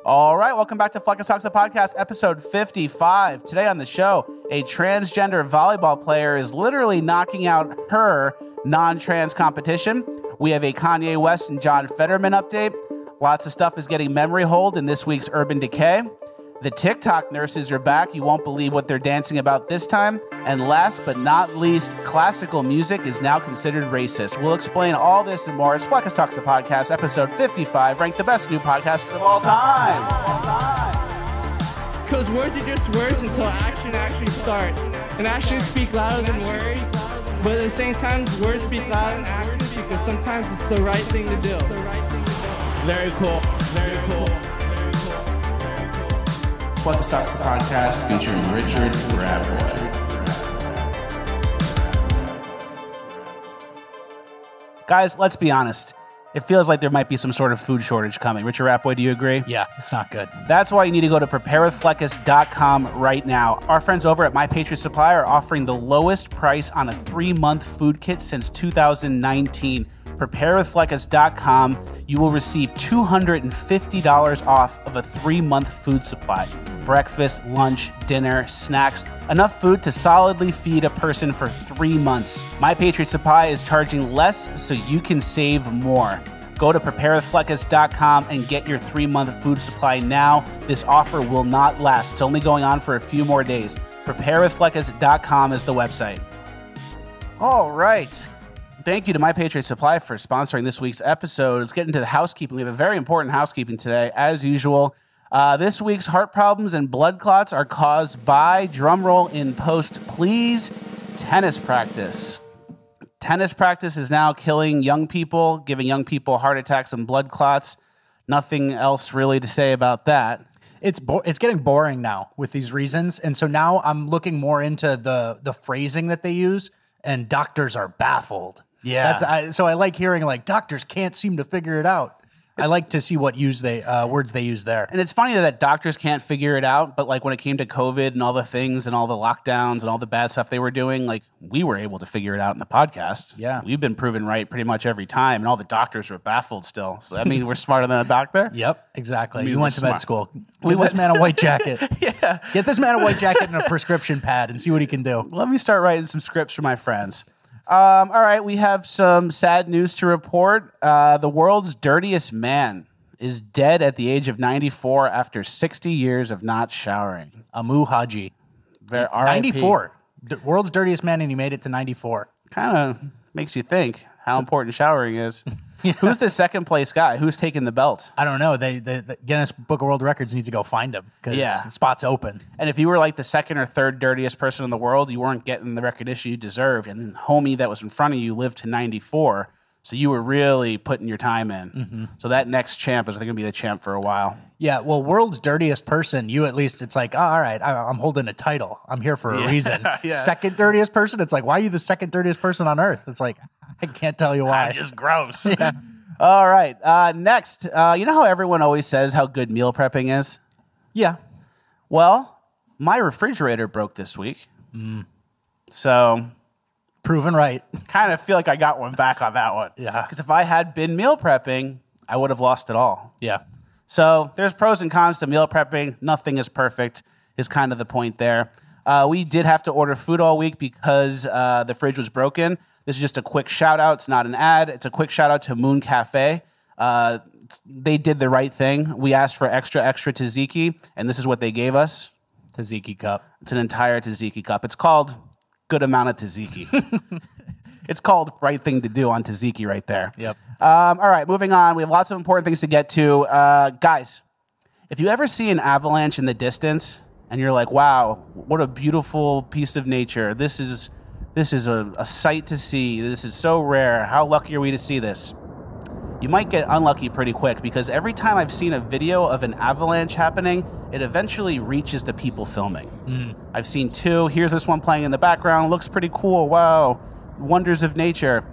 All right, welcome back to Flex Talks, the podcast, episode 55. Today on the show, a transgender volleyball player is literally knocking out her non-trans competition. We have a Kanye West and John Fetterman update. Lots of stuff is getting memory hold in this week's Urban Decay. The TikTok nurses are back. You won't believe what they're dancing about this time. And last but not least, classical music is now considered racist. We'll explain all this and more as Flex Talks, the podcast, episode 55, ranked the best new podcasts of all time. Because words are just words until action actually starts. And actions speak louder than words. But at the same time, words speak louder than actions because sometimes it's the right thing to do. Very cool. Very cool. Flex Talks, the podcast, featuring Richard Bradboy. Guys, let's be honest. It feels like there might be some sort of food shortage coming. Richard Rapboy, do you agree? Yeah, it's not good. That's why you need to go to preparewithfleckus.com right now. Our friends over at My Patriot Supply are offering the lowest price on a 3-month food kit since 2019. Preparewithfleckus.com. You will receive $250 off of a 3-month food supply. Breakfast, lunch, dinner, snacks, enough food to solidly feed a person for 3 months. My Patriot Supply is charging less so you can save more. Go to preparewithfleckus.com and get your 3-month food supply now. This offer will not last. It's only going on for a few more days. Preparewithfleckus.com is the website. All right. Thank you to My Patriot Supply for sponsoring this week's episode. Let's get into the housekeeping. We have a very important housekeeping today, as usual. This week's heart problems and blood clots are caused by, drumroll in post, please, tennis practice. Tennis practice is now killing young people, giving young people heart attacks and blood clots. Nothing else really to say about that. It's getting boring now with these reasons, and so now I'm looking more into the phrasing that they use, and doctors are baffled. Yeah. So I like hearing like doctors can't seem to figure it out. I like to see what words they use there. And it's funny that doctors can't figure it out, but like when it came to COVID and all the things and all the lockdowns and all the bad stuff they were doing, like we were able to figure it out in the podcast. Yeah. We've been proven right pretty much every time, and all the doctors were baffled still. So that means we're smarter than a doctor? Yep, exactly. I mean, you went to smart. med school. Get this man a white jacket. Yeah. Get this man a white jacket and a prescription pad and see what he can do. Let me start writing some scripts for my friends. All right, we have some sad news to report. The world's dirtiest man is dead at the age of 94 after 60 years of not showering. Amu Haji. 94. The world's dirtiest man, and he made it to 94. Kind of makes you think how important showering is. Yeah. Who's the second place guy? Who's taking the belt? I don't know. The Guinness Book of World Records needs to go find him because the spot's open. And if you were like the second or third dirtiest person in the world, you weren't getting the recognition you deserved. And then homie that was in front of you lived to 94. So you were really putting your time in. Mm-hmm. So that next champ is going to be the champ for a while. Yeah, well, world's dirtiest person, you at least, it's like, oh, all right, I'm holding a title. I'm here for a reason. Yeah. Second dirtiest person, it's like, why are you the second dirtiest person on earth? It's like, I can't tell you why. I'm just gross. Yeah. All right, next, you know how everyone always says how good meal prepping is? Yeah. Well, my refrigerator broke this week. So... proven right. Kind of feel like I got one back on that one. Yeah. Because if I had been meal prepping, I would have lost it all. Yeah. So there's pros and cons to meal prepping. Nothing is perfect is kind of the point there. We did have to order food all week because the fridge was broken. This is just a quick shout out. It's not an ad. It's a quick shout out to Moon Cafe. They did the right thing. We asked for extra tzatziki, and this is what they gave us. Tzatziki cup. It's an entire tzatziki cup. It's called good amount of tzatziki. It's called right thing to do on tzatziki right there. Yep. All right, moving on. We have lots of important things to get to. Guys, if you ever see an avalanche in the distance and you're like, wow, what a beautiful piece of nature. This is a sight to see. This is so rare. How lucky are we to see this? You might get unlucky pretty quick because every time I've seen a video of an avalanche happening, it eventually reaches the people filming. I've seen 2. Here's this one playing in the background. Looks pretty cool. Wow. Wonders of nature.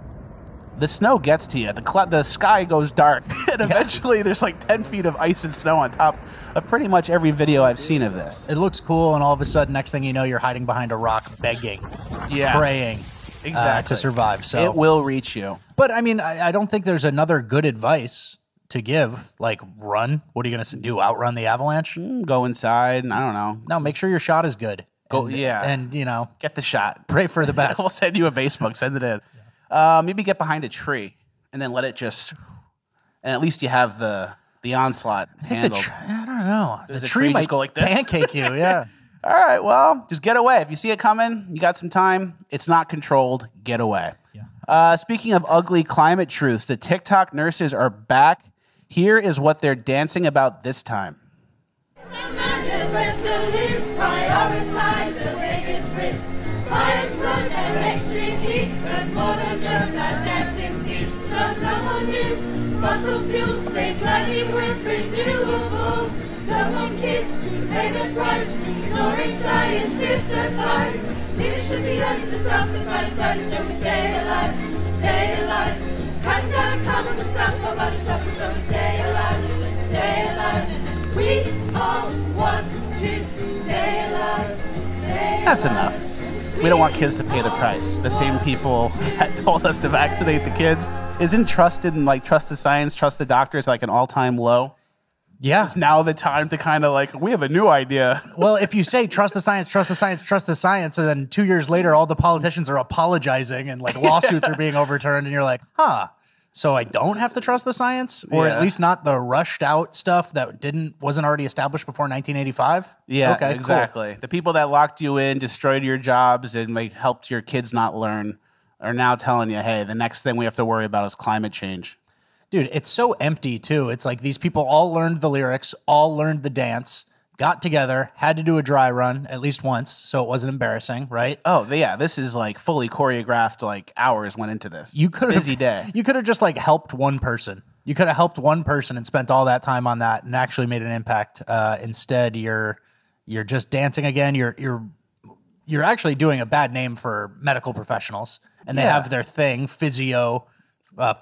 The snow gets to you. The sky goes dark. And eventually there's like 10 feet of ice and snow on top of pretty much every video I've seen of this. It looks cool, and all of a sudden, next thing you know, you're hiding behind a rock begging, praying. Exactly. To survive. So it will reach you. But I mean, I don't think there's another good advice to give. Like run. What are you going to do? Outrun the avalanche? Go inside. I don't know. No, make sure your shot is good. Go, and you know, get the shot. Pray for the best. We'll send you a Facebook. Send it in. Maybe get behind a tree and then let it just. And at least you have the onslaught handled. I don't know. Does the tree tree might just go like this? pancake you. Yeah. All right. Well, just get away. If you see it coming, you got some time. It's not controlled. Get away. Yeah. Speaking of ugly climate truths, the TikTok nurses are back. Here is what they're dancing about this time. Prioritize the biggest risk. Fires, floods, and extreme heat, but more than just a dancing feet. So come on, you fossil fuels, save planet with renewables. Come on, kids, pay the price. Ignoring scientists' advice. Leaders should be ready to stop the fight, so we stay alive, stay alive. Hadn't got a comment to stop nobody's trouble, so we stay alive, stay alive. We all want to stay alive, stay alive. That's enough. We don't want kids to pay the price. The same people that told us to vaccinate the kids isn't trusted in trust the science, trust the doctors like an all-time low. Yeah. It's now the time to kind of we have a new idea. Well, if you say trust the science, trust the science, trust the science, and then 2 years later, all the politicians are apologizing and lawsuits are being overturned, and you're like, huh, so I don't have to trust the science? Or at least not the rushed out stuff that wasn't already established before 1985? Yeah, okay, exactly. Cool. The people that locked you in, destroyed your jobs, and helped your kids not learn are now telling you, hey, the next thing we have to worry about is climate change. Dude, it's so empty, too. It's like these people all learned the lyrics, all learned the dance, got together, had to do a dry run at least once, so it wasn't embarrassing, right? Oh, yeah. This is fully choreographed, hours went into this. Busy day. You could have just helped one person. You could have helped one person and spent all that time on that and actually made an impact. Instead, you're just dancing again. You're actually doing a bad name for medical professionals, and they have their thing, physio,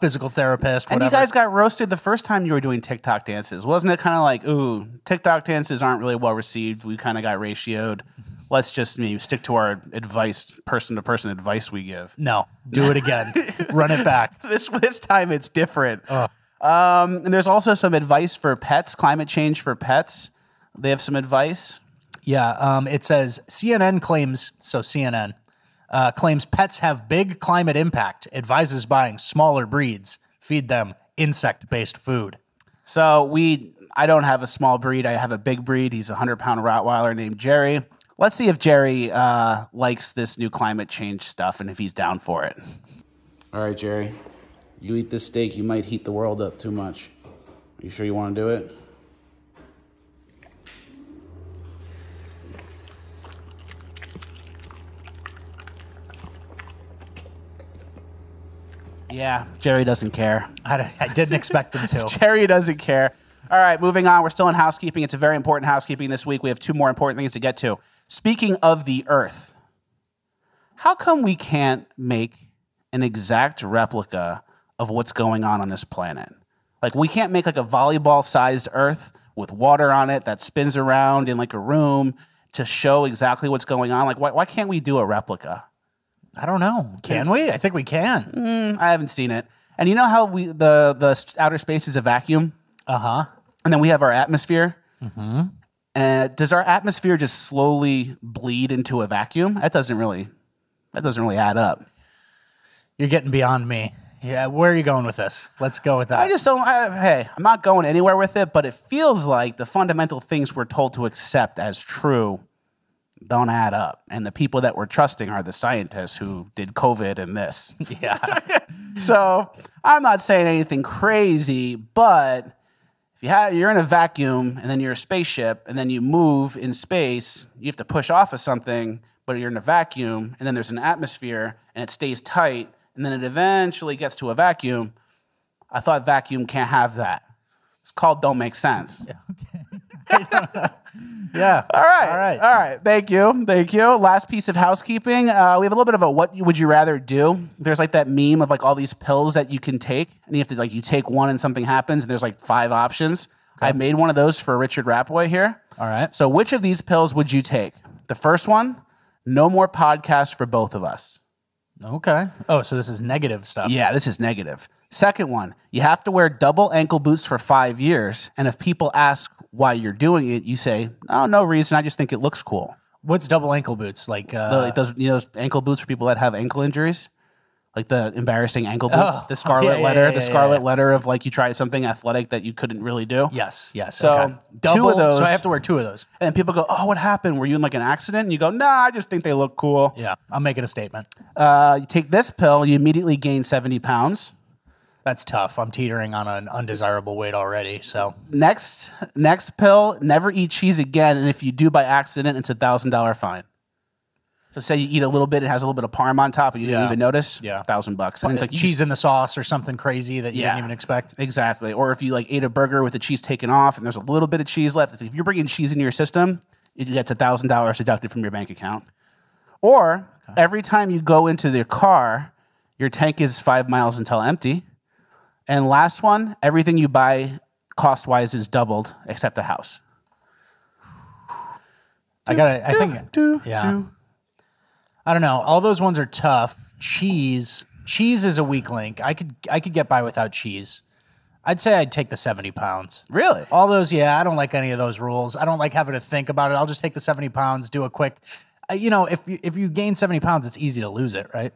physical therapist, whatever. And you guys got roasted the first time you were doing TikTok dances. Wasn't it kind of ooh, TikTok dances aren't really well received. We kind of got ratioed. Let's just stick to our advice, person-to-person advice we give. No, do it again. Run it back. This time it's different. And there's also some advice for pets, climate change for pets. They have some advice. Yeah, it says CNN claims, claims pets have big climate impact, advises buying smaller breeds, feed them insect-based food. So I don't have a small breed. I have a big breed. He's a 100-pound Rottweiler named Jerry. Let's see if Jerry likes this new climate change stuff and if he's down for it. All right, Jerry. You eat this steak, you might heat the world up too much. Are you sure you want to do it? Yeah, Jerry doesn't care. I didn't expect him to. Jerry doesn't care. All right, moving on. We're still in housekeeping. It's a very important housekeeping this week. We have two more important things to get to. Speaking of the Earth, how come we can't make an exact replica of what's going on this planet? We can't make a volleyball-sized Earth with water on it that spins around in a room to show exactly what's going on. Why can't we do a replica? I don't know. Can we? I think we can. I haven't seen it. And you know how the outer space is a vacuum? Uh-huh. And then we have our atmosphere? Mm-hmm. Does our atmosphere just slowly bleed into a vacuum? That doesn't really add up. You're getting beyond me. Yeah, where are you going with this? Let's go with that. I just don't. Hey, I'm not going anywhere with it, but it feels like the fundamental things we're told to accept as true don't add up. And the people that we're trusting are the scientists who did COVID and this. Yeah. So I'm not saying anything crazy, but if you're in a vacuum and then you're a spaceship and then you move in space, you have to push off of something, but you're in a vacuum and then there's an atmosphere and it stays tight and then it eventually gets to a vacuum. I thought vacuum can't have that. It's called don't make sense. Yeah, okay. Yeah. All right. Thank you. Last piece of housekeeping. We have a little bit of a what would you rather do. There's that meme of all these pills that you can take, and you have to you take one and something happens, and there's 5 options. Okay. I made one of those for Richard Rapway here. All right. So which of these pills would you take? The first one, no more podcasts for both of us. Okay. Oh, so this is negative stuff. Yeah, this is negative. Second one, you have to wear double ankle boots for 5 years. And if people ask why you're doing it, you say, oh, no reason. I just think it looks cool. What's double ankle boots? Like those ankle boots for people that have ankle injuries? Like the embarrassing ankle boots, the scarlet letter of like you tried something athletic that you couldn't really do. Yes. So okay. two of those. So I have to wear 2 of those. And people go, oh, what happened? Were you in like an accident? And you go, nah, I just think they look cool. Yeah, I'm making a statement. You take this pill, you immediately gain 70 pounds. That's tough. I'm teetering on an undesirable weight already. So Next pill, never eat cheese again. And if you do by accident, it's $1,000 fine. So say you eat a little bit, it has a little bit of parm on top, and you didn't even notice. Yeah, $1,000. And it's like cheese in the sauce or something crazy that you didn't even expect. Exactly. Or if you like ate a burger with the cheese taken off, and there's a little bit of cheese left. If you're bringing cheese into your system, it gets $1,000 deducted from your bank account. Or every time you go into the car, your tank is 5 miles until empty. And last one, everything you buy cost-wise is doubled except a house. I don't know. All those ones are tough. Cheese is a weak link. I could get by without cheese. I'd say I'd take the 70 pounds. Really? All those, yeah. I don't like any of those rules. I don't like having to think about it. I'll just take the 70 pounds, do a quick. If you gain 70 pounds, it's easy to lose it, right?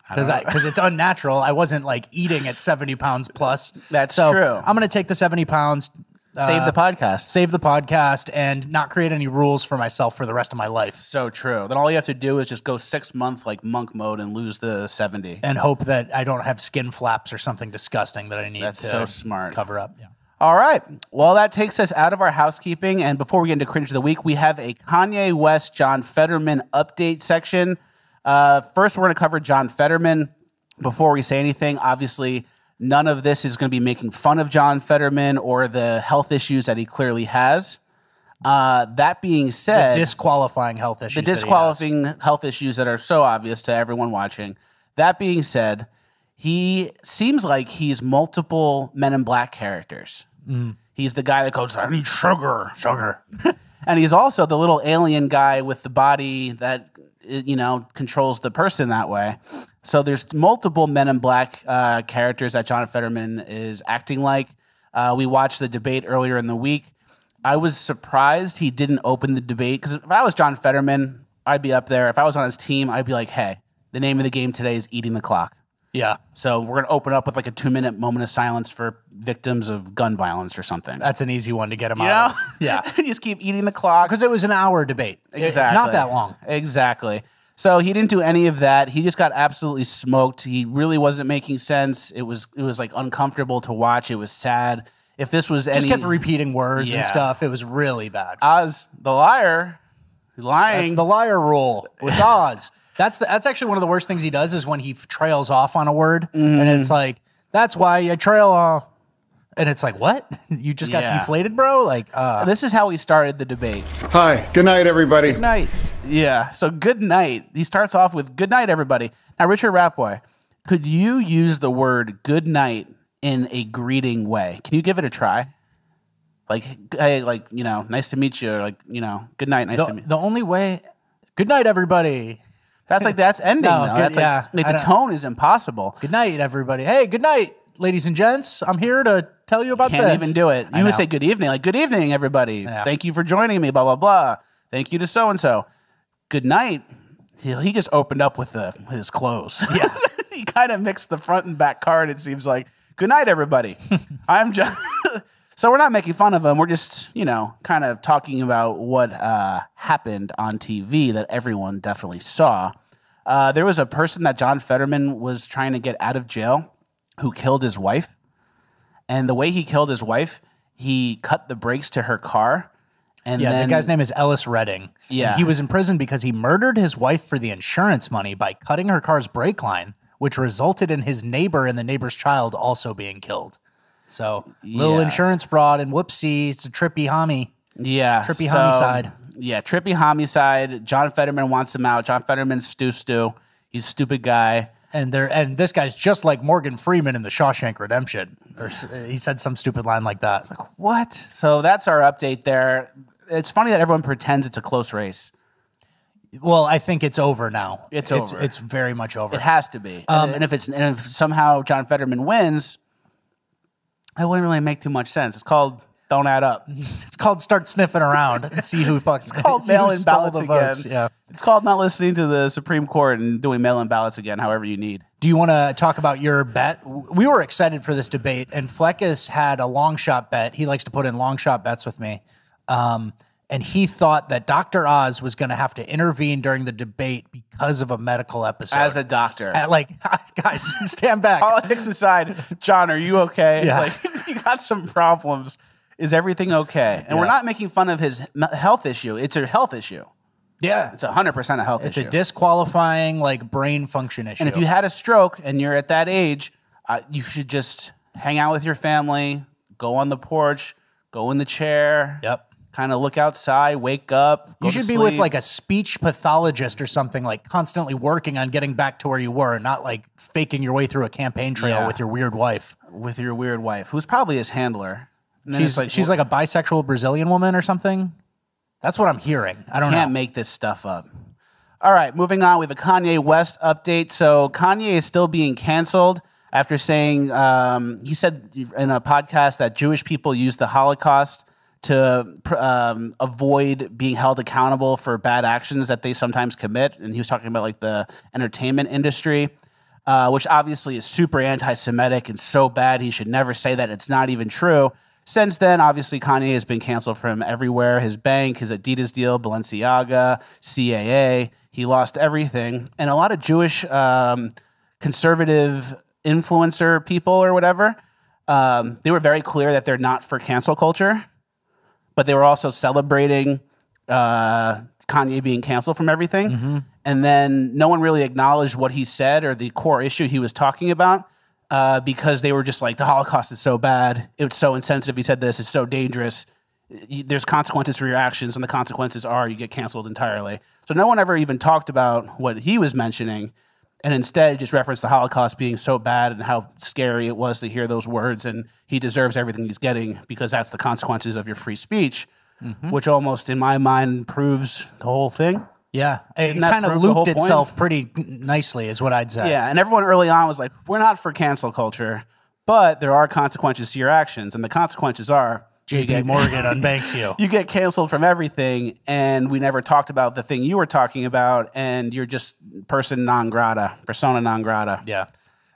Because it's unnatural. I wasn't like eating at 70 pounds plus. That's true. I'm going to take the 70 pounds. Save the podcast. Save the podcast and not create any rules for myself for the rest of my life. So true. Then all you have to do is just go 6 months like monk mode and lose the 70. And hope that I don't have skin flaps or something disgusting that I need so smart. Cover up. Yeah. All right. Well, that takes us out of our housekeeping. And before we get into Cringe of the Week, we have a Kanye West, John Fetterman update section. First, we're going to cover John Fetterman. Before we say anything, obviously, none of this is going to be making fun of John Fetterman or the health issues that he clearly has. That being said, the disqualifying health issues. The disqualifying health issues that are so obvious to everyone watching. That being said, he seems like he's multiple Men in Black characters. He's the guy that goes, I need sugar. And he's also the little alien guy with the body that, controls the person that way. So there's multiple Men in Black characters that John Fetterman is acting like. We watched the debate earlier in the week. I was surprised he didn't open the debate because if I was John Fetterman, I'd be up there. If I was on his team, I'd be like, hey, the name of the game today is eating the clock. Yeah. So we're going to open up with like a 2-minute moment of silence for victims of gun violence or something. That's an easy one to get him out of. Yeah. You just keep eating the clock. Because it was an hour debate. Exactly. It's not that long. Exactly. So he didn't do any of that. He just got absolutely smoked. He really wasn't making sense. It was like uncomfortable to watch. It was sad. If this was just kept repeating words and stuff. It was really bad. Oz, the liar, he's lying. That's the liar rule with Oz. That's actually one of the worst things he does is when he trails off on a word, and it's like, that's why you trail off. And it's like, what? You just got deflated, bro? Like, this is how he started the debate. Hi. Good night, everybody. Good night. Yeah. So good night. He starts off with good night, everybody. Now, Richard Rapboy, could you use the word good night in a greeting way? Can you give it a try? Like, hey, nice to meet you. Or like, good night. Nice to meet you. The only way, good night, everybody. That's ending, though. That's the tone is impossible. Good night, everybody. Hey, good night, ladies and gents. I'm here to tell you about this. Can't even do it. You would say good evening. Like, good evening, everybody. Yeah. Thank you for joining me, blah, blah, blah. Thank you to so-and-so. Good night. He just opened up with his clothes. Yeah. He kind of mixed the front and back card, it seems like. Good night, everybody. I'm John. So we're not making fun of him. We're just, kind of talking about what happened on TV that everyone definitely saw. There was a person that John Fetterman was trying to get out of jail who killed his wife. And the way he killed his wife, he cut the brakes to her car. And then, the guy's name is Ellis Redding. Yeah. And he was in prison because he murdered his wife for the insurance money by cutting her car's brake line, which resulted in his neighbor and the neighbor's child also being killed. So, little insurance fraud, and whoopsie, it's a trippy homie. Yeah. Trippy homicide. Yeah, trippy homicide. John Fetterman wants him out. John Fetterman's Stu. He's a stupid guy. And this guy's just like Morgan Freeman in The Shawshank Redemption. Or he said some stupid line like that. It's like, what? So that's our update there. It's funny that everyone pretends it's a close race. Well, I think it's over now. It's over. It's very much over. It has to be. And if somehow John Fetterman wins, it wouldn't really make too much sense. It's called Don't Add Up. It's called Start Sniffing Around and see who fucks. It's called mail-in ballots again. Yeah. It's called not listening to the Supreme Court and doing mail-in ballots again, however you need. Do you want to talk about your bet? We were excited for this debate, and Fleckis had a long shot bet. He likes to put in long shot bets with me. And he thought that Dr. Oz was going to have to intervene during the debate because of a medical episode. As a doctor. Guys, stand back. Politics aside, John, are you okay? Yeah. Like, you got some problems. Is everything okay? And we're not making fun of his health issue. It's a health issue. Yeah. It's 100% a health issue. It's a disqualifying, brain function issue. And if you had a stroke and you're at that age, you should just hang out with your family, go on the porch, go in the chair. Yep. Kind of look outside, wake up. You should be with a speech pathologist or something, constantly working on getting back to where you were, not faking your way through a campaign trail with your weird wife. With your weird wife, who's probably his handler. She's like a bisexual Brazilian woman or something. That's what I'm hearing. I don't know. Can't make this stuff up. All right, moving on. We have a Kanye West update. So Kanye is still being canceled after saying, he said in a podcast that Jewish people use the Holocaust to avoid being held accountable for bad actions that they sometimes commit. And he was talking about the entertainment industry, which obviously is super anti-Semitic and so bad he should never say that. It's not even true. Since then, obviously, Kanye has been canceled from everywhere. His bank, his Adidas deal, Balenciaga, CAA. He lost everything. And a lot of Jewish conservative influencer people or whatever, they were very clear that they're not for cancel culture. But they were also celebrating Kanye being canceled from everything. Mm-hmm. And then no one really acknowledged what he said or the core issue he was talking about because they were just like, the Holocaust is so bad. It's so insensitive. He said this. It's so dangerous. There's consequences for your actions, and the consequences are you get canceled entirely. So no one ever even talked about what he was mentioning, and instead just referenced the Holocaust being so bad and how scary it was to hear those words, and he deserves everything he's getting because that's the consequences of your free speech, which almost, in my mind, proves the whole thing. Yeah, it kind of looped itself pretty nicely is what I'd say. Yeah, and everyone early on was like, we're not for cancel culture, but there are consequences to your actions, and the consequences are JP Morgan unbanks you. You get canceled from everything, and we never talked about the thing you were talking about, and you're just persona non grata. Yeah.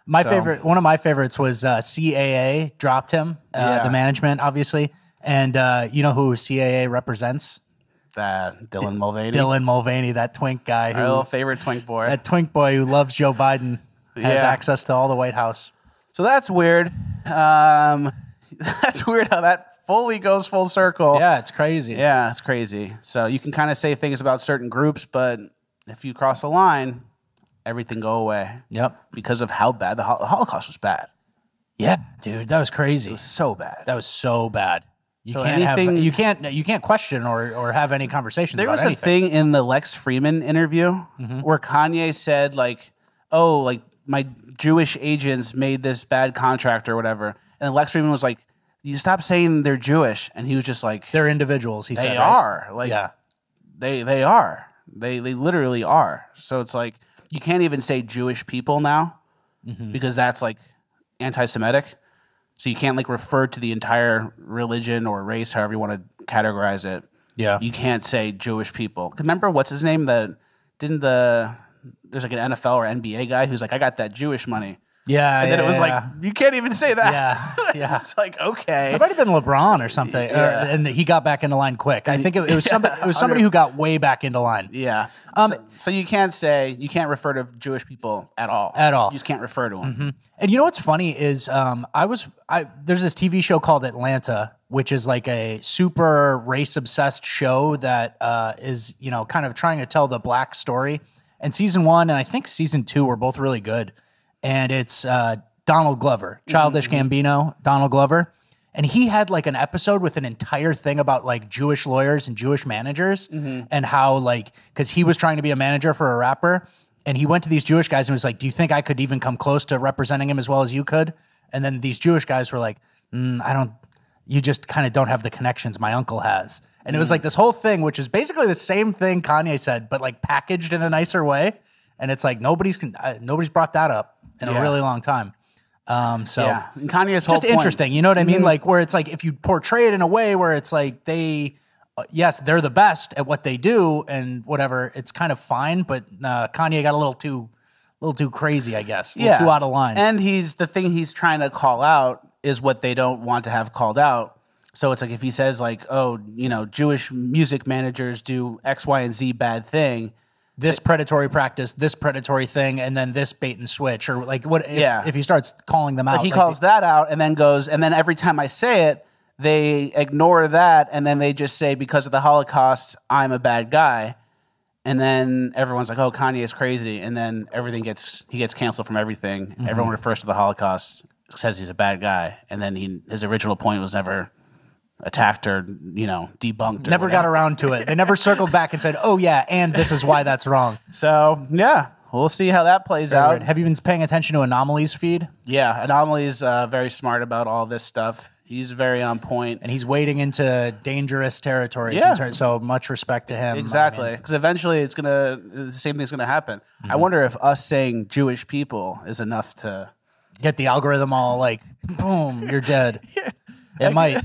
One of my favorites was CAA dropped him, the management, obviously. And you know who CAA represents? Dylan Mulvaney. Dylan Mulvaney, that twink guy. Our little favorite twink boy. That twink boy who loves Joe Biden, has access to all the White House. So that's weird. That's weird how that fully goes full circle. Yeah, it's crazy. Yeah, it's crazy. So you can kind of say things about certain groups, but if you cross a line, everything go away. Yep. Because of how bad the Holocaust was bad. Yeah, dude, that was crazy. It was so bad. That was so bad. You So can't question or have any conversations There about was anything. a thing in the Lex Fridman interview where Kanye said my Jewish agents made this bad contract or whatever. And Lex Fridman was like, you stop saying they're Jewish. And he was just like, they're individuals, he said. They right? are. They are. They literally are. So it's like, you can't even say Jewish people now because that's anti-Semitic. So you can't refer to the entire religion or race, however you want to categorize it. Yeah. You can't say Jewish people. 'Cause remember, what's his name? There's an NFL or NBA guy who's like, I got that Jewish money. Yeah. And then it was you can't even say that. Yeah. Yeah. It's like, okay. It might have been LeBron or something. And he got back into line quick. I think it was somebody who got way back into line. Yeah. So you can't refer to Jewish people at all. At all. You just can't refer to them. And you know what's funny is there's this TV show called Atlanta, which is a super race obsessed show that is kind of trying to tell the black story. And season 1 and I think season 2 were both really good. And it's Donald Glover, Childish Gambino, Donald Glover. And he had an episode with an entire thing about Jewish lawyers and Jewish managers and how because he was trying to be a manager for a rapper. And he went to these Jewish guys and was like, do you think I could even come close to representing him as well as you could? And then these Jewish guys were like, you just kind of don't have the connections my uncle has. And it was like this whole thing, which is basically the same thing Kanye said, but like packaged in a nicer way. And it's like nobody's brought that up in a really long time. And Kanye's whole just point. Interesting. You know what I mean? Like where it's like if you portray it in a way where it's like yes, they're the best at what they do and whatever, it's kind of fine. But Kanye got a little too crazy, I guess. A little too out of line. And the thing he's trying to call out is what they don't want to have called out. So it's like if he says like, oh, you know, Jewish music managers do X, Y, and Z bad thing. This predatory practice, this predatory thing, and then this bait and switch, or like what? If he starts calling them out, he calls that out, and then goes, and then every time I say it, they ignore that, and then they just say because of the Holocaust, I'm a bad guy, and then everyone's like, oh, Kanye is crazy, and then he gets canceled from everything. Mm-hmm. Everyone refers to the Holocaust, says he's a bad guy, and then his original point was never attacked or, you know, debunked. Never got around to it. They never circled back and said, oh, yeah, and this is why that's wrong. So, yeah, we'll see how that plays out. Weird. Have you been paying attention to Anomaly's feed? Yeah, Anomaly's very smart about all this stuff. He's very on point. And he's wading into dangerous territories. Yeah. So much respect to him. Exactly. Because eventually the same thing's going to happen. Mm-hmm. I wonder if us saying Jewish people is enough to get the algorithm all like, boom, you're dead. It might.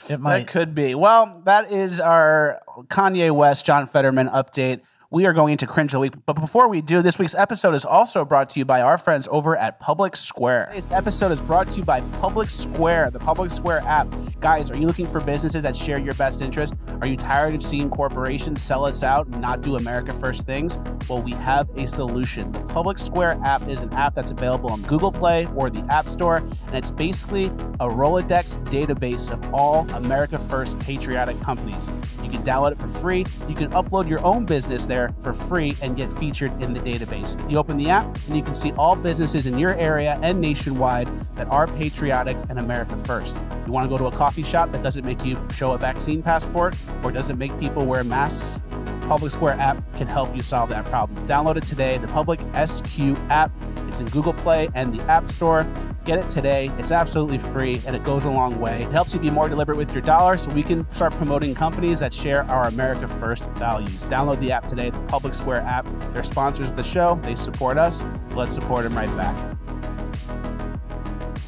It might. That could be. Well, that is our Kanye West, John Fetterman update. We are going into Cringe of the Week. But before we do, this week's episode is also brought to you by our friends over at Public Square. Today's episode is brought to you by Public Square, the Public Square app. Guys, are you looking for businesses that share your best interest? Are you tired of seeing corporations sell us out and not do America First things? Well, we have a solution. The Public Square app is an app that's available on Google Play or the App Store, and it's basically a Rolodex database of all America First patriotic companies. You can download it for free. You can upload your own business there for free and get featured in the database. You open the app and you can see all businesses in your area and nationwide that are patriotic and America First. You want to go to a coffee shop that doesn't make you show a vaccine passport or doesn't make people wear masks? Public Square app can help you solve that problem. Download it today, the Public SQ app. It's in Google Play and the App Store. Get it today. It's absolutely free and it goes a long way. It helps you be more deliberate with your dollar so we can start promoting companies that share our America First values. Download the app today, the Public Square app. They're sponsors of the show. They support us. Let's support them right back.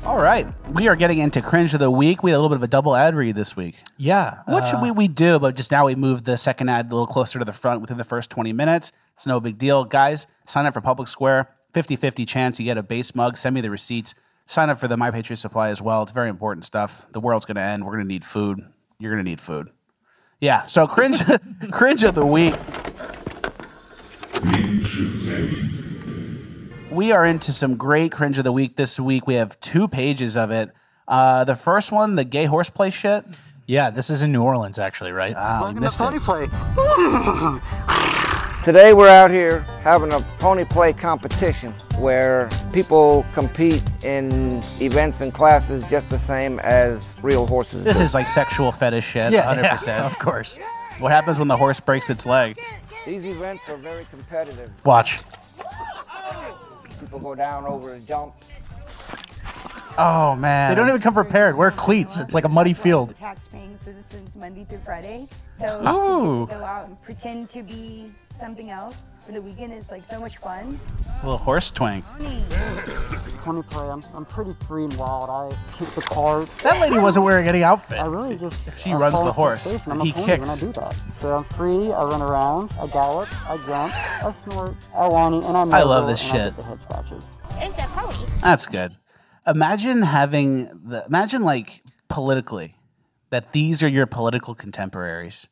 All right, we are getting into Cringe of the Week. We had a little bit of a double ad read this week. Yeah. What should we do? But just now we moved the second ad a little closer to the front within the first 20 minutes. It's no big deal. Guys, sign up for Public Square. 50-50 chance you get a base mug. Send me the receipts. Sign up for the My Patriot Supply as well. It's very important stuff. The world's going to end. We're going to need food. You're going to need food. Yeah, so Cringe of the Week. We are into some great Cringe of the Week this week. We have 2 pages of it. The first one, the gay horseplay shit. Yeah, this is in New Orleans, actually, right? Oh, we missed it. Today we're out here having a pony play competition where people compete in events and classes just the same as real horses. This is like sexual fetish shit, yeah, 100%. Yeah, of course. What happens when the horse breaks its leg? These events are very competitive. Watch. People go down over the jumps. Oh, man. They don't even come prepared. Wear cleats. It's like a muddy field. Tax paying citizens Monday through Friday. So to get to go out and pretend to be something else for the weekend is like so much fun. A little horse twink. Pony play, I'm pretty free and wild. I kick the cart. That lady wasn't wearing any outfit. I really just... She runs the horse. He kicks. When I do that. So I'm free, I run around, I gallop, I jump, I snort, I whiny, and I love this shit. I get the head scratches. It's a pony. That's good. Imagine like politically that these are your political contemporaries.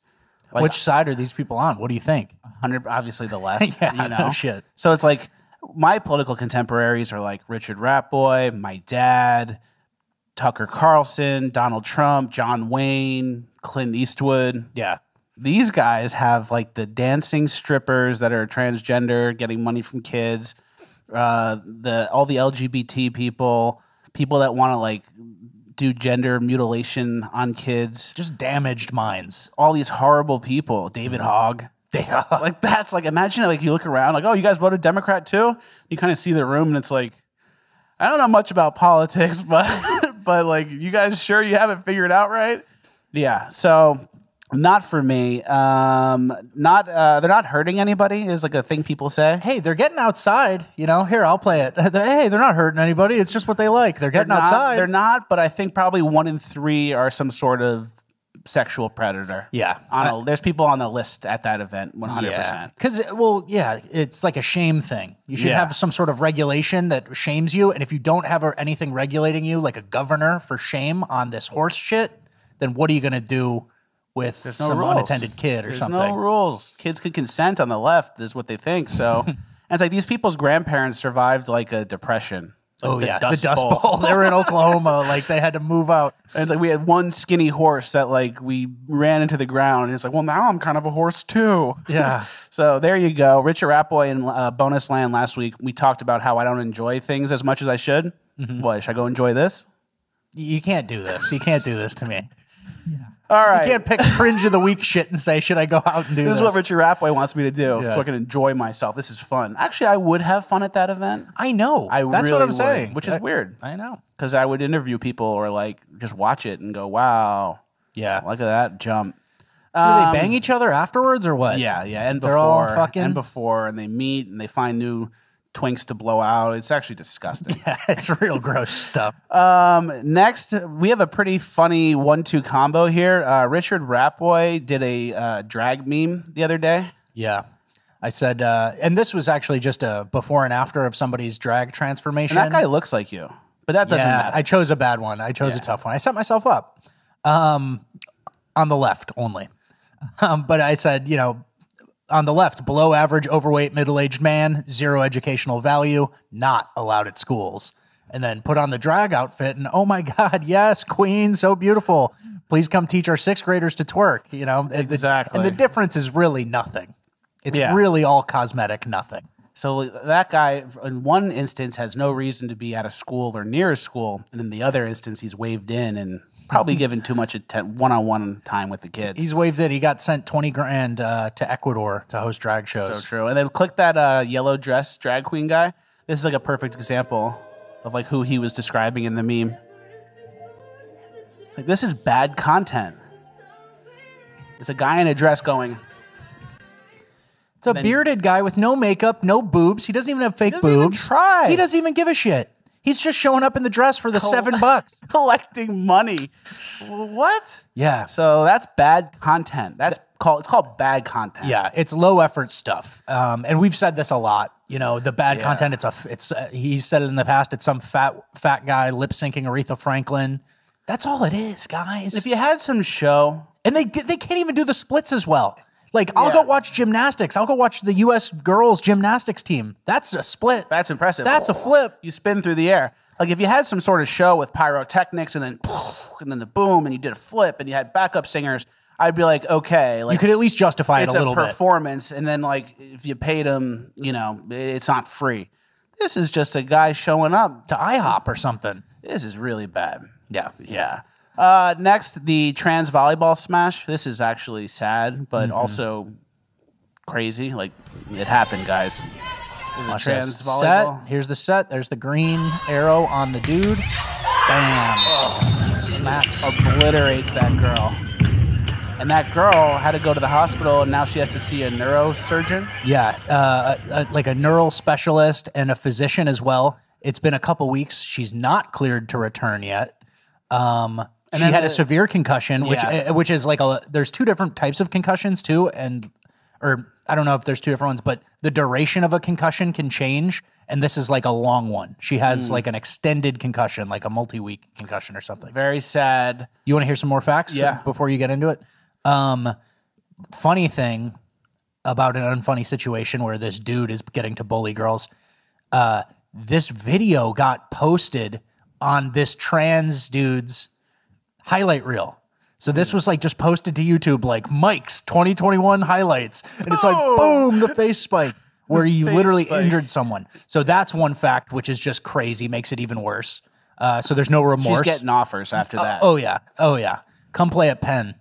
Like, which side are these people on? What do you think? Obviously the left. Yeah, you know? no shit. So it's like my political contemporaries are like Richard Ratboy, my dad, Tucker Carlson, Donald Trump, John Wayne, Clint Eastwood. Yeah. These guys have like the dancing strippers that are transgender, getting money from kids, all the LGBT people that want to like do gender mutilation on kids. Just damaged minds. All these horrible people. David Hogg. Like that's like, imagine like you look around like, oh, you guys voted Democrat too? You kind of see the room and it's like, I don't know much about politics, but but like, you guys sure you have it figured out right? Yeah. So Not for me. Not they're not hurting anybody is like a thing people say. Hey, they're getting outside. You know, here, I'll play it. Hey, they're not hurting anybody. It's just what they like. They're getting outside. They're not, but I think probably 1 in 3 are some sort of sexual predator. Yeah. There's people on the list at that event, 100%. Because, it's like a shame thing. You should have some sort of regulation that shames you. And if you don't have anything regulating you, like a governor for shame on this horse shit, then what are you going to do with some unattended kid or something? There's no rules. Kids can consent on the left is what they think. So, and it's like these people's grandparents survived like a depression. Like the Dust Bowl. They were in Oklahoma. Like they had to move out. And like we had one skinny horse that like we ran into the ground. And it's like, well, now I'm kind of a horse too. Yeah. So there you go. Richard Ratboy in Bonus Land last week, we talked about how I don't enjoy things as much as I should. What, should I go enjoy this? You can't do this. You can't do this to me. All right. You can't pick cringe of the week shit and say, should I go out and do this? This is what Richard Ratboy wants me to do so I can enjoy myself. This is fun. Actually, I would have fun at that event. I know. That's what I'm saying. Which is weird. I know. Because I would interview people or like just watch it and go, wow. Yeah. Look at that jump. So do they bang each other afterwards or what? Yeah. And They're all fucking... And before. And they meet and they find new twinks to blow out. It's actually disgusting. Yeah, it's real gross stuff. Next, we have a pretty funny 1-2 combo here. Richard Ratboy did a drag meme the other day. Yeah. I said, and this was actually just a before and after of somebody's drag transformation. And that guy looks like you, but that doesn't matter. I chose a bad one. I chose a tough one. I set myself up on the left only. But I said, on the left, below average, overweight, middle-aged man, 0 educational value, not allowed at schools. And then put on the drag outfit and, oh my God, yes, queen, so beautiful. Please come teach our 6th graders to twerk, Exactly. And the difference is really nothing. It's really all cosmetic nothing. So that guy, in one instance, has no reason to be at a school or near a school. And in the other instance, he's waved in and probably given too much one-on-one time with the kids. He's waved in. He got sent $20,000 to Ecuador to host drag shows. So true. And then click that yellow dress drag queen guy. This is like a perfect example of like who he was describing in the meme. Like, this is bad content. It's a guy in a dress going... It's a bearded guy with no makeup, no boobs. He doesn't even have fake boobs. Even try. He doesn't even give a shit. He's just showing up in the dress for the $7. Collecting money. What? Yeah. So that's bad content. It's called bad content. Yeah, it's low effort stuff. And we've said this a lot. The bad content. He said it in the past. It's some fat guy lip syncing Aretha Franklin. That's all it is, guys. If you had some show, and they can't even do the splits as well. Like, I'll go watch gymnastics. I'll go watch the U.S. girls gymnastics team. That's a split. That's impressive. That's a flip. You spin through the air. Like, if you had some sort of show with pyrotechnics and then the boom and you did a flip and you had backup singers, I'd be like, okay. Like, you could at least justify it a little bit. It's a performance. And then, like, if you paid them, it's not free. This is just a guy showing up. To IHOP or something. This is really bad. Yeah. Yeah. Next, the trans volleyball smash. This is actually sad, but also crazy. Like, it happened, guys. Watch trans volleyball. Set. Here's the set. There's the green arrow on the dude. Bam. Oh, smacks. Obliterates that girl. And that girl had to go to the hospital, and now she has to see a neurosurgeon. Yeah, like a neural specialist and a physician as well. It's been a couple weeks. She's not cleared to return yet. She had a severe concussion, which is like there's 2 different types of concussions too, or I don't know if there's 2 different ones, but the duration of a concussion can change, and this is like a long one. She has like an extended concussion, like a multi-week concussion or something. Very sad. You want to hear some more facts? Yeah. Before you get into it? Funny thing about an unfunny situation where this dude is getting to bully girls. This video got posted on this trans dude's highlight reel. So this was like just posted to YouTube, like Mike's 2021 highlights. And it's like, boom, the face spike where you literally injured someone. So that's one fact, which is just crazy, makes it even worse. So there's no remorse. She's getting offers after that. Oh yeah. Come play at Penn.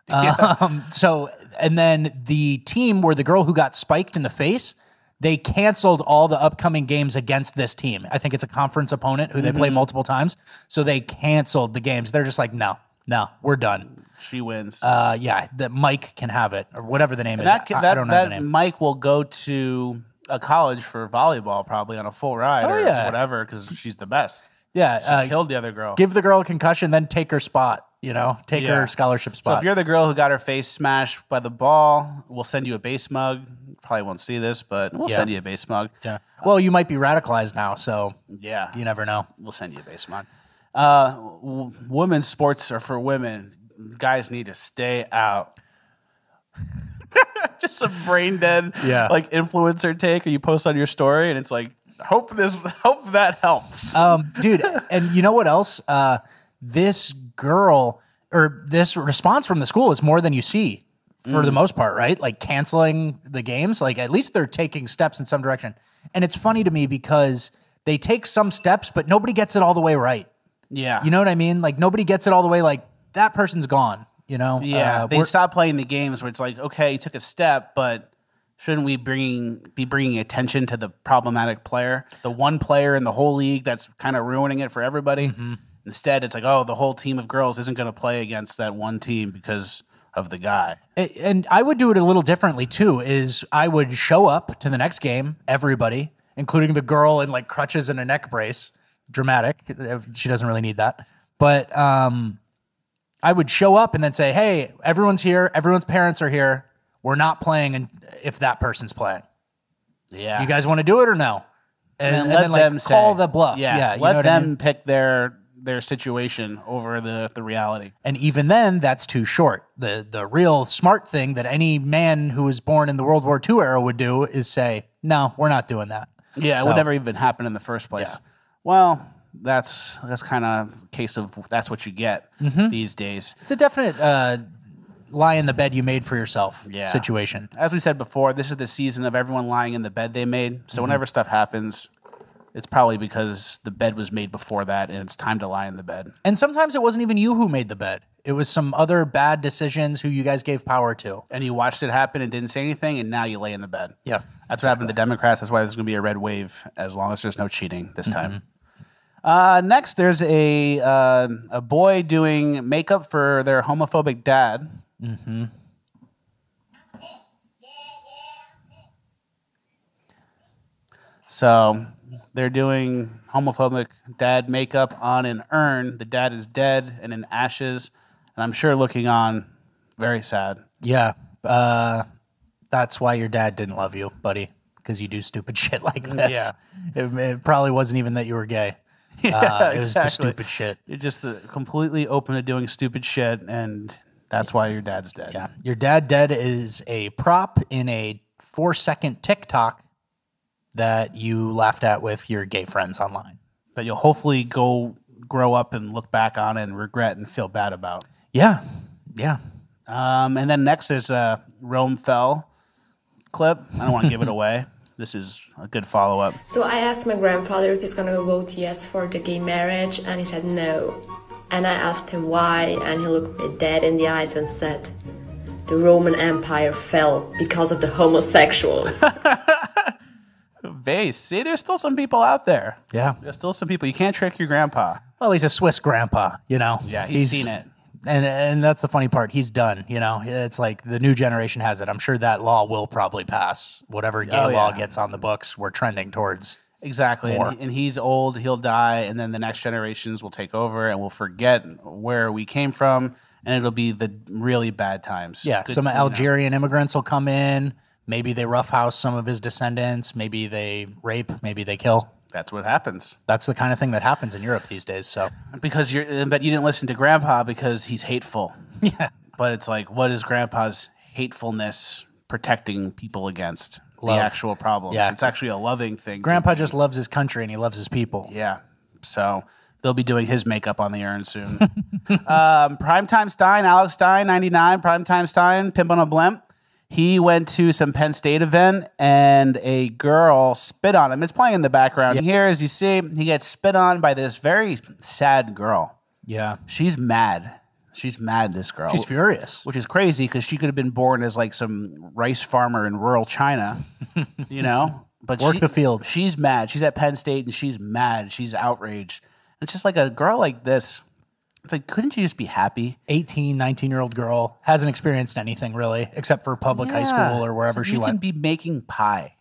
And then the team where the girl who got spiked in the face, they canceled all the upcoming games against this team. I think it's a conference opponent who they play multiple times. So they canceled the games. They're just like, no, No, we're done. She wins. Yeah, that Mike can have it, or whatever the name is. I don't know the name. Mike will go to a college for volleyball probably on a full ride or whatever because she's the best. Yeah. She killed the other girl. Give the girl a concussion, then take her spot, you know? Take her scholarship spot. So if you're the girl who got her face smashed by the ball, we'll send you a base mug. Probably won't see this, but we'll send you a base mug. Yeah. Well, you might be radicalized now, so yeah, you never know. We'll send you a base mug. Women's sports are for women. Guys need to stay out. Just a brain dead like influencer take, or you post on your story, and it's like, hope that helps. Dude, and you know what else? This girl or this response from the school is more than you see for the most part, right? Like canceling the games, like at least they're taking steps in some direction. And it's funny to me because they take some steps, but nobody gets it all the way right. Yeah. You know what I mean? Like nobody gets it all the way. Like that person's gone, you know? Yeah. They stop playing the games where it's like, okay, you took a step, but shouldn't we be bringing attention to the problematic player, the one player in the whole league that's kind of ruining it for everybody? Instead, it's like, oh, the whole team of girls isn't going to play against that one team because of the guy. And I would do it a little differently too, is I would show up to the next game, everybody, including the girl in like crutches and a neck brace. Dramatic. She doesn't really need that. But I would show up and then say, hey, everyone's here. Everyone's parents are here. We're not playing if that person's playing. Yeah. You guys want to do it or no? And let then like them call say, the bluff. Yeah. You let know what them I mean? pick their situation over the reality. And even then, that's too short. The real smart thing that any man who was born in the World War II era would do is say, no, we're not doing that. Yeah, it would never even happen in the first place. Yeah. Well, that's kind of a case of that's what you get these days. It's a definite lie in the bed you made for yourself situation. As we said before, this is the season of everyone lying in the bed they made. So whenever stuff happens, it's probably because the bed was made before that and it's time to lie in the bed. And sometimes it wasn't even you who made the bed. It was some other bad decisions who you guys gave power to. And you watched it happen and didn't say anything, and now you lay in the bed. Yeah. That's what happened to the Democrats. That's why there's going to be a red wave as long as there's no cheating this time. Next, there's a boy doing makeup for their homophobic dad. So they're doing homophobic dad makeup on an urn. The dad is dead and in ashes, and I'm sure looking on very sad. Yeah. That's why your dad didn't love you, buddy, because you do stupid shit like this. Yeah. It probably wasn't even that you were gay. Yeah, it was the stupid shit. You're just completely open to doing stupid shit, and that's why your dad's dead. Yeah. Your dad dead is a prop in a 4-second TikTok that you laughed at with your gay friends online. That you'll hopefully grow up and look back on and regret and feel bad about. Yeah. Yeah. And then next is a Rome Fell clip. I don't want to give it away. This is a good follow-up. So I asked my grandfather if he's going to vote yes for the gay marriage, and he said no. And I asked him why, and he looked me dead in the eyes and said, the Roman Empire fell because of the homosexuals. Base. See, there's still some people out there. Yeah. There's still some people. You can't trick your grandpa. Well, he's a Swiss grandpa, you know. Yeah, he's seen it. And that's the funny part. He's done, you know. It's like the new generation has it. I'm sure that law will probably pass. Whatever gay law gets on the books, we're trending towards. Exactly. And he's old, he'll die, and then the next generations will take over and we'll forget where we came from, and it'll be the really bad times. Yeah, some Algerian immigrants will come in. Maybe they roughhouse some of his descendants. Maybe they rape. Maybe they kill. That's what happens. That's the kind of thing that happens in Europe these days. So because but you didn't listen to Grandpa because he's hateful. Yeah. But it's like, what is Grandpa's hatefulness protecting people against? Love. The actual problems. Yeah. It's actually a loving thing. Grandpa just loves his country and he loves his people. Yeah. So they'll be doing his makeup on the urn soon. Primetime Stein, Alex Stein, 99. Primetime Stein, Pimp on a Blimp. He went to some Penn State event and a girl spit on him. It's playing in the background here. As you see, he gets spit on by this very sad girl. Yeah. She's mad. She's mad, this girl. She's furious. Which is crazy because she could have been born as like some rice farmer in rural China, you know? But Work the field. She's mad. She's at Penn State and she's mad. She's outraged. It's just like a girl like this It's like, couldn't you just be happy? 18, 19-year-old girl hasn't experienced anything really, except for public high school or wherever she went. You can be making pie.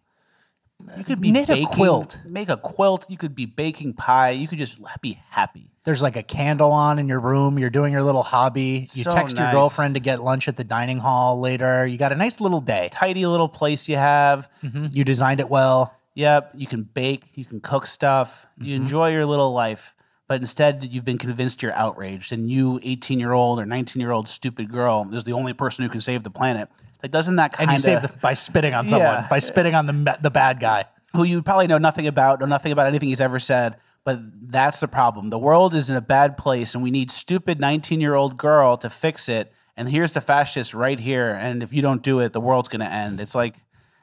You could be knit a quilt. Make a quilt. You could be baking pie. You could just be happy. There's like a candle on in your room. You're doing your little hobby. You text your girlfriend to get lunch at the dining hall later. You got a nice little day. Tidy little place you have. You designed it well. Yep. You can bake. You can cook stuff. You enjoy your little life. But instead, you've been convinced you're outraged. And you, 18-year-old or 19-year-old stupid girl, is the only person who can save the planet. Like, doesn't that kind of... And you save by spitting on someone. By spitting on the bad guy. Who you probably know nothing about anything he's ever said. But that's the problem. The world is in a bad place, and we need stupid 19-year-old girl to fix it. And here's the fascist right here. And if you don't do it, the world's going to end. It's like,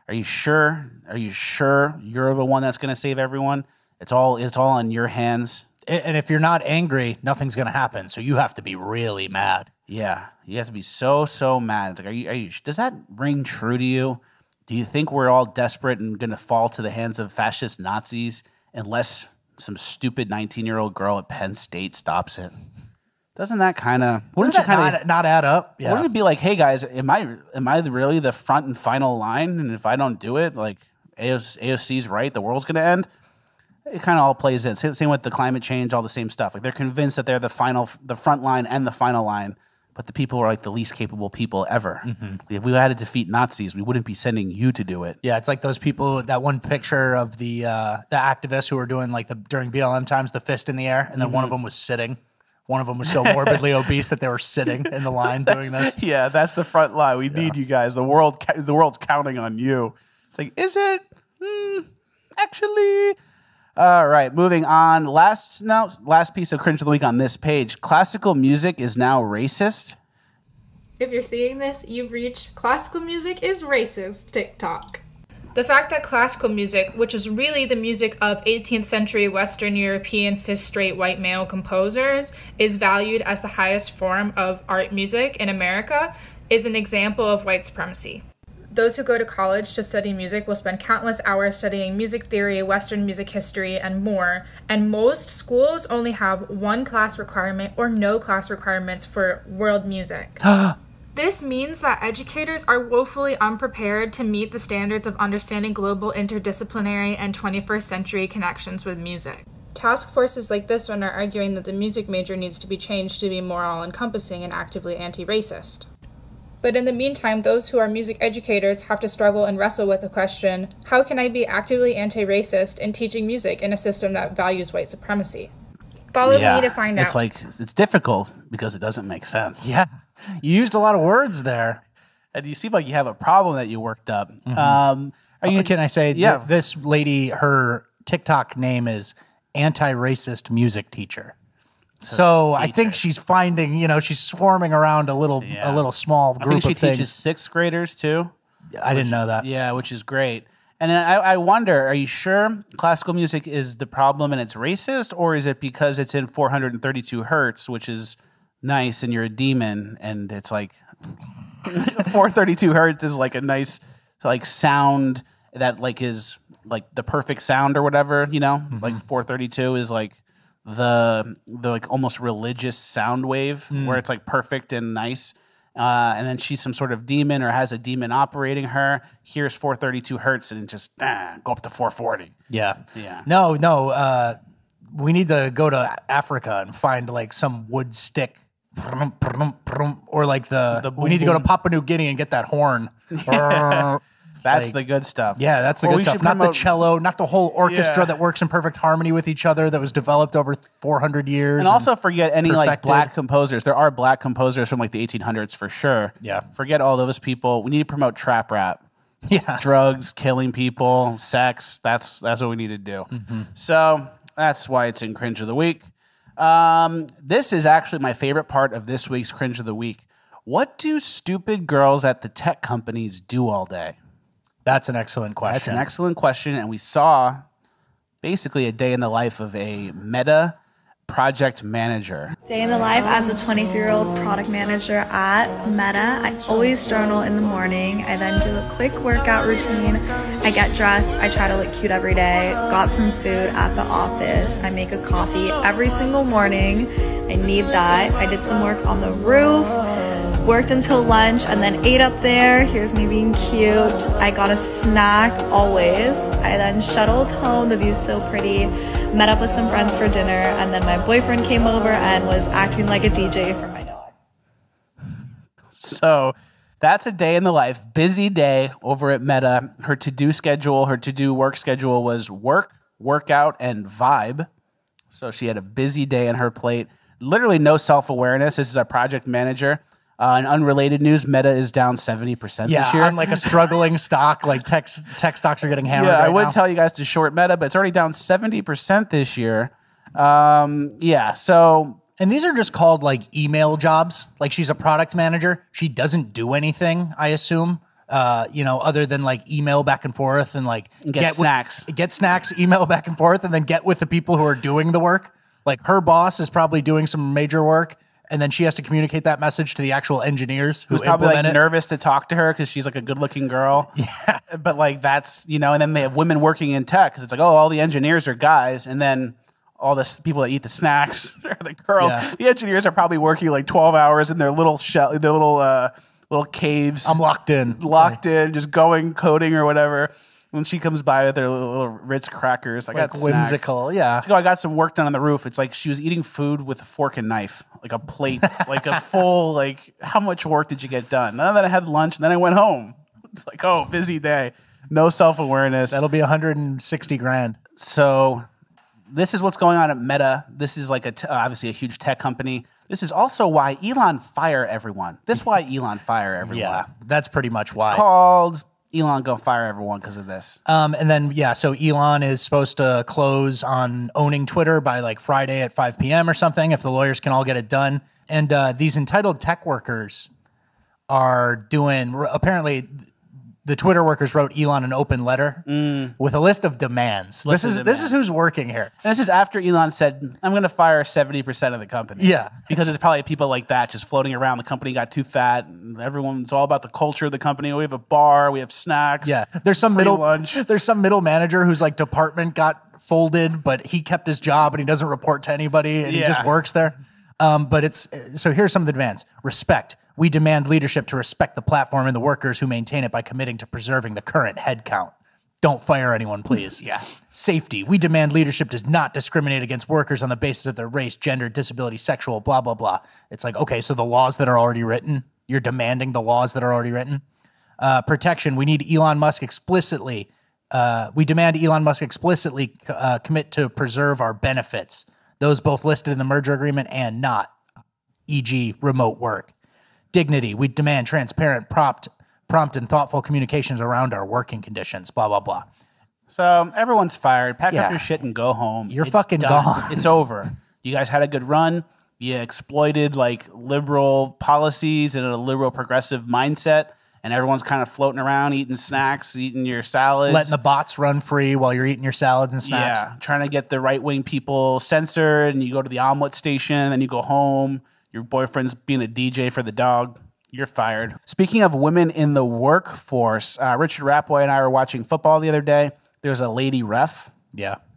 are you sure? Are you sure you're the one that's going to save everyone? It's all in your hands. And if you're not angry, nothing's going to happen. So you have to be really mad. Yeah, you have to be so mad. Like, are you? Does that ring true to you? Do you think we're all desperate and going to fall to the hands of fascist Nazis unless some stupid 19-year-old girl at Penn State stops it? Doesn't that kind of not add up? Yeah. Wouldn't it be like, hey guys, am I really the front and final line? And if I don't do it, like AOC's right, the world's going to end. It kind of all plays in. Same with the climate change, all the same stuff. Like they're convinced that they're the front line and the final line, but the people are like the least capable people ever. If we had to defeat Nazis, we wouldn't be sending you to do it. Yeah, it's like those people. That one picture of the activists who were doing like during BLM times, the fist in the air, and then one of them was sitting. One of them was so morbidly obese that they were sitting in the line doing this. Yeah, that's the front line. We need you guys. The world's counting on you. It's like, is it? Actually. All right, moving on. Last piece of cringe of the week on this page. Classical music is now racist. If you're seeing this, you've reached classical music is racist TikTok. The fact that classical music, which is really the music of 18th century Western European cis straight white male composers, is valued as the highest form of art music in America, is an example of white supremacy. Those who go to college to study music will spend countless hours studying music theory, Western music history, and more, and most schools only have one class requirement or no class requirements for world music. This means that educators are woefully unprepared to meet the standards of understanding global interdisciplinary and 21st century connections with music. Task forces like this one are arguing that the music major needs to be changed to be more all-encompassing and actively anti-racist. But in the meantime, those who are music educators have to struggle and wrestle with the question, how can I be actively anti-racist in teaching music in a system that values white supremacy? Follow me to find out. It's like, it's difficult because it doesn't make sense. Yeah. You used a lot of words there. And you seem like you have a problem that you worked up. Can I say, this lady, her TikTok name is anti-racist music teacher. So I think she's finding, she's swarming around a little small group of things. I think she teaches sixth graders too. I didn't know that. Yeah, which is great. And I wonder, are you sure classical music is the problem and it's racist, or is it because it's in 432 hertz, which is nice, and you're a demon, and it's like 432 hertz is like a nice like sound that like is like the perfect sound or whatever, like 432 is like the like almost religious sound wave where it's like perfect and nice. And then she's some sort of demon or has a demon operating her. Here's 432 hertz and just go up to 440. Yeah. Yeah. No. We need to go to Africa and find like some wood stick. Or like we need to go to Papua New Guinea and get that horn. That's the good stuff. Yeah, that's the good stuff. Not the cello, not the whole orchestra that works in perfect harmony with each other that was developed over 400 years. And also forget any like black composers. There are black composers from like the 1800s for sure. Yeah. Forget all those people. We need to promote trap rap. Yeah. Drugs, killing people, sex. That's what we need to do. So that's why it's in Cringe of the Week. This is actually my favorite part of this week's Cringe of the Week. What do stupid girls at the tech companies do all day? That's an excellent question. That's an excellent question. And we saw basically a day in the life of a Meta project manager. Day in the life as a 23-year-old product manager at Meta. I always journal in the morning. I then do a quick workout routine. I get dressed. I try to look cute every day. Got some food at the office. I make a coffee every single morning. I need that. I did some work on the roof, worked until lunch, and then ate up there. Here's me being cute. I got a snack, always. I then shuttled home. The view's so pretty. Met up with some friends for dinner, and then my boyfriend came over and was acting like a DJ for my dog. So that's a day in the life. Busy day over at Meta. Her to-do schedule, her to-do work schedule was work, workout, and vibe. So she had a busy day on her plate. Literally no self-awareness. This is our project manager. In unrelated news, Meta is down 70% this year. I'm like a struggling stock. Like tech stocks are getting hammered. Yeah, right I would now. tell you guys to short Meta, but it's already down 70% this year. Yeah, so. And these are just called like email jobs. Like she's a product manager. She doesn't do anything, I assume, other than like email back and forth and like get snacks. Get snacks, email back and forth, and then get with the people who are doing the work. Like her boss is probably doing some major work. And then she has to communicate that message to the actual engineers who's probably like it. nervous to talk to her because she's like a good looking girl. Yeah. But like that's, and then they have women working in tech because it's like, oh, all the engineers are guys. And then all the people that eat the snacks are the girls. Yeah. The engineers are probably working like 12 hours in their little little caves. I'm locked in, just going coding or whatever. When she comes by with her little Ritz crackers, I got whimsical, snacks. yeah. She's like, I got some work done on the roof. It's like she was eating food with a fork and knife, like a plate, like a full, like, how much work did you get done? And then I had lunch, and then I went home. It's like, oh, busy day. No self-awareness. That'll be 160 grand. So this is what's going on at Meta. This is like obviously a huge tech company. This is also why Elon fire everyone. This is why Elon fire everyone. Yeah, that's pretty much why. It's called Elon go fire everyone because of this. And then, so Elon is supposed to close on owning Twitter by like Friday at 5 p.m. or something if the lawyers can all get it done. And these entitled tech workers are doing, apparently the Twitter workers wrote Elon an open letter with a list of demands. This is who's working here. And this is after Elon said, I'm going to fire 70% of the company. Yeah. Because there's probably people like that just floating around. The company got too fat. And it's all about the culture of the company. We have a bar. We have snacks. Yeah. There's some middle lunch. There's some middle manager whose like department got folded, but he kept his job and he doesn't report to anybody and he just works there. But so here's some of the demands. Respect. We demand leadership to respect the platform and the workers who maintain it by committing to preserving the current headcount. Don't fire anyone, please. Yeah. Safety. We demand leadership does not discriminate against workers on the basis of their race, gender, disability, sexual, blah, blah, blah. It's like, okay, so the laws that are already written, you're demanding the laws that are already written. Protection. We need Elon Musk explicitly. We demand Elon Musk explicitly commit to preserve our benefits. Those both listed in the merger agreement and not, e.g. remote work. Dignity. We demand transparent, prompt and thoughtful communications around our working conditions, blah, blah, blah. So everyone's fired. Pack up your shit and go home. You're fucking gone. It's over. You guys had a good run. You exploited like liberal policies and a liberal progressive mindset. And everyone's kind of floating around, eating snacks, eating your salads. Letting the bots run free while you're eating your salads and snacks. Yeah, trying to get the right-wing people censored. And you go to the omelet station, then you go home. Your boyfriend's being a DJ for the dog. You're fired. Speaking of women in the workforce, Richard Rapway and I were watching football the other day. There's a lady ref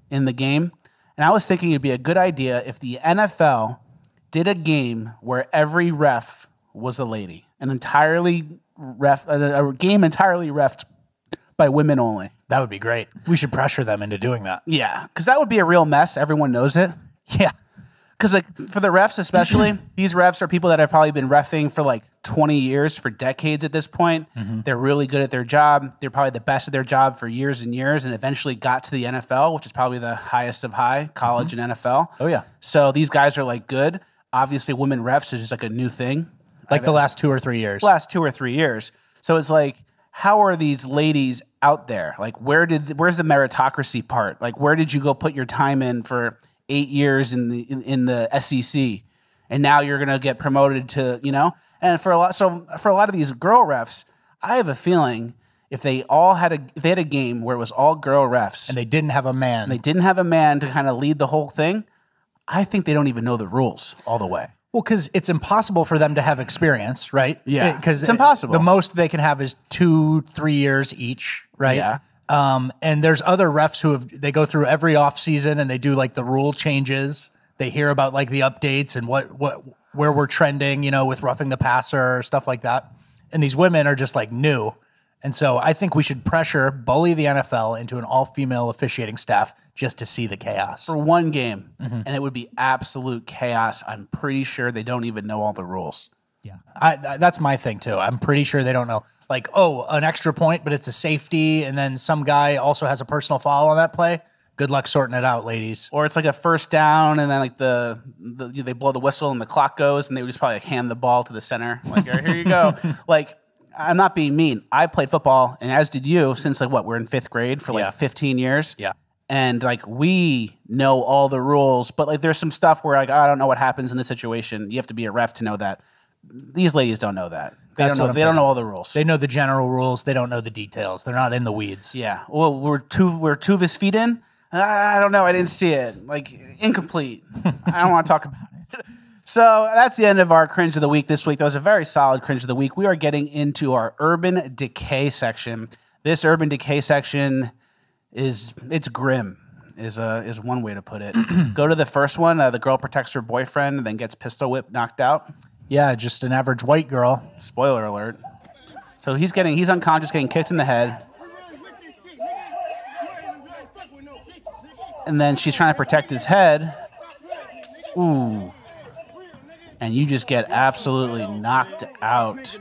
in the game. And I was thinking it'd be a good idea if the NFL did a game where every ref was a lady. A game entirely refed by women only. That would be great. We should pressure them into doing that. Yeah, because that would be a real mess. Everyone knows it. Yeah. Because like for the refs especially, these refs are people that have probably been reffing for like 20 years, for decades at this point. They're really good at their job. They're probably the best at their job for years and years and eventually got to the NFL, which is probably the highest of high, college and NFL. Oh, yeah. So these guys are like good. Obviously, women refs is just like a new thing. Like the last 2 or 3 years. Last 2 or 3 years. So it's like, how are these ladies out there? Like, where's the meritocracy part? Like, where did you go put your time in for 8 years in the SEC, and now you're gonna get promoted to, And for a lot of these girl refs, I have a feeling if they had a game where it was all girl refs and they didn't have a man, to kind of lead the whole thing, I think they don't even know the rules all the way. Well, because it's impossible for them to have experience, right? Yeah, because it's impossible. The most they can have is 2-3 years each, right? Yeah. And there's other refs they go through every off season and they do like the rule changes. They hear about like the updates and where we're trending, you know, with roughing the passer, stuff like that. And these women are just like new. And so I think we should bully the NFL into an all-female officiating staff just to see the chaos. For one game, and it would be absolute chaos. I'm pretty sure they don't even know all the rules. Yeah, that's my thing too. I'm pretty sure they don't know. Like, oh, an extra point, but it's a safety, and then some guy also has a personal foul on that play. Good luck sorting it out, ladies. Or it's like a first down, and then like they blow the whistle and the clock goes, and they would just probably like hand the ball to the center. Like, here you go. Like, I'm not being mean. I played football, and as did you, since like we're in 5th grade for like 15 years. Yeah. And like we know all the rules, but like there's some stuff where like I don't know what happens in this situation. You have to be a ref to know that. These ladies don't know that. They don't know all the rules. They know the general rules. They don't know the details. They're not in the weeds. Yeah. Well, we're two of his feet in. I don't know. I didn't see it. Like, incomplete. I don't want to talk about it. So that's the end of our Cringe of the Week this week. That was a very solid Cringe of the Week. We are getting into our Urban Decay section. This Urban Decay section it's grim, is one way to put it. Go to the first one. The girl protects her boyfriend and then gets pistol whipped, knocked out. Yeah, just an average white girl. Spoiler alert. So he's unconscious, getting kicked in the head. And then she's trying to protect his head. Ooh. And you just get absolutely knocked out.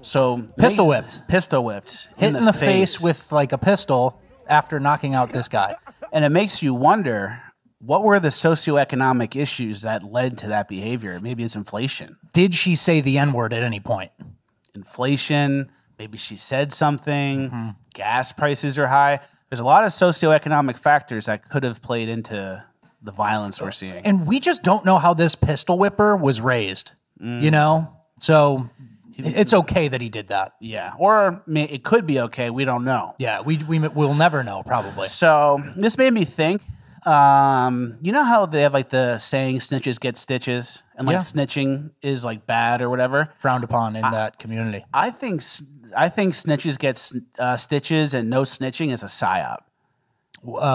So pistol whipped. Hit in the face with like a pistol after knocking out this guy. And it makes you wonder, what were the socioeconomic issues that led to that behavior? Maybe it's inflation. Did she say the N-word at any point? Inflation. Maybe she said something. Gas prices are high. There's a lot of socioeconomic factors that could have played into the violence we're seeing. And we just don't know how this pistol whipper was raised, you know? So it's okay that he did that. Yeah. Or it could be okay. We don't know. Yeah, we'll never know, probably. So this made me think, you know how they have like the saying snitches get stitches? And like snitching is like bad or whatever? Frowned upon in that community. I think snitches get stitches and no snitching is a psyop.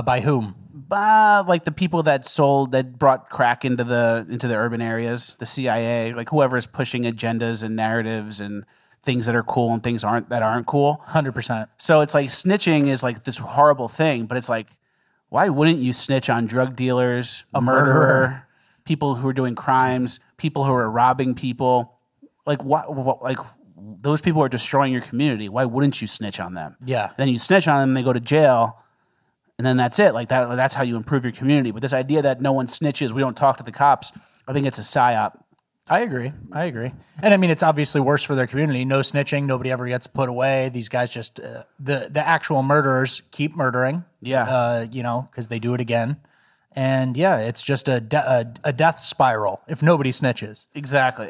By whom? By like the people that brought crack into the urban areas, the CIA, like whoever is pushing agendas and narratives and things that are cool and things that aren't cool. 100%. So it's like snitching is like this horrible thing, but it's like, why wouldn't you snitch on drug dealers, a murderer, people who are doing crimes, people who are robbing people? Like what like those people are destroying your community. Why wouldn't you snitch on them? Yeah. Then you snitch on them, they go to jail, and then that's it. Like that's how you improve your community. But this idea that no one snitches, we don't talk to the cops, I think it's a psyop. I agree. And I mean, it's obviously worse for their community. No snitching. Nobody ever gets put away. These guys just, the actual murderers keep murdering. Yeah. You know, because they do it again. And yeah, it's just a death spiral if nobody snitches. Exactly.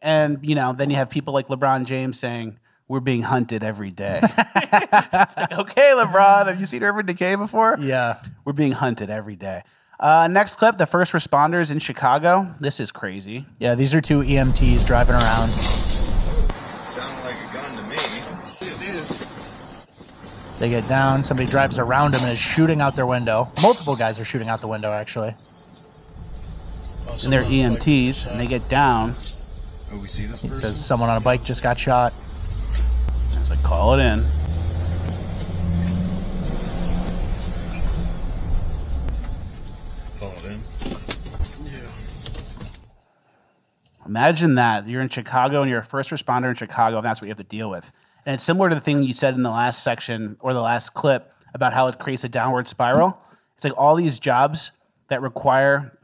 And, you know, then you have people like LeBron James saying, we're being hunted every day. It's like, okay, LeBron, have you seen Urban Decay before? Yeah. We're being hunted every day. Next clip, the first responders in Chicago. This is crazy. Yeah, these are 2 EMTs driving around. Sounded like a gun to me. It is. They get down, somebody drives around them and is shooting out their window. Multiple guys are shooting out the window, actually. And they're EMTs, and they get down. Oh, we see this person? It says someone on a bike just got shot. It's like, call it in. Call it in? Yeah. Imagine that. You're in Chicago, and you're a first responder in Chicago, and that's what you have to deal with. And it's similar to the thing you said in the last section, or the last clip, about how it creates a downward spiral. It's like all these jobs that require,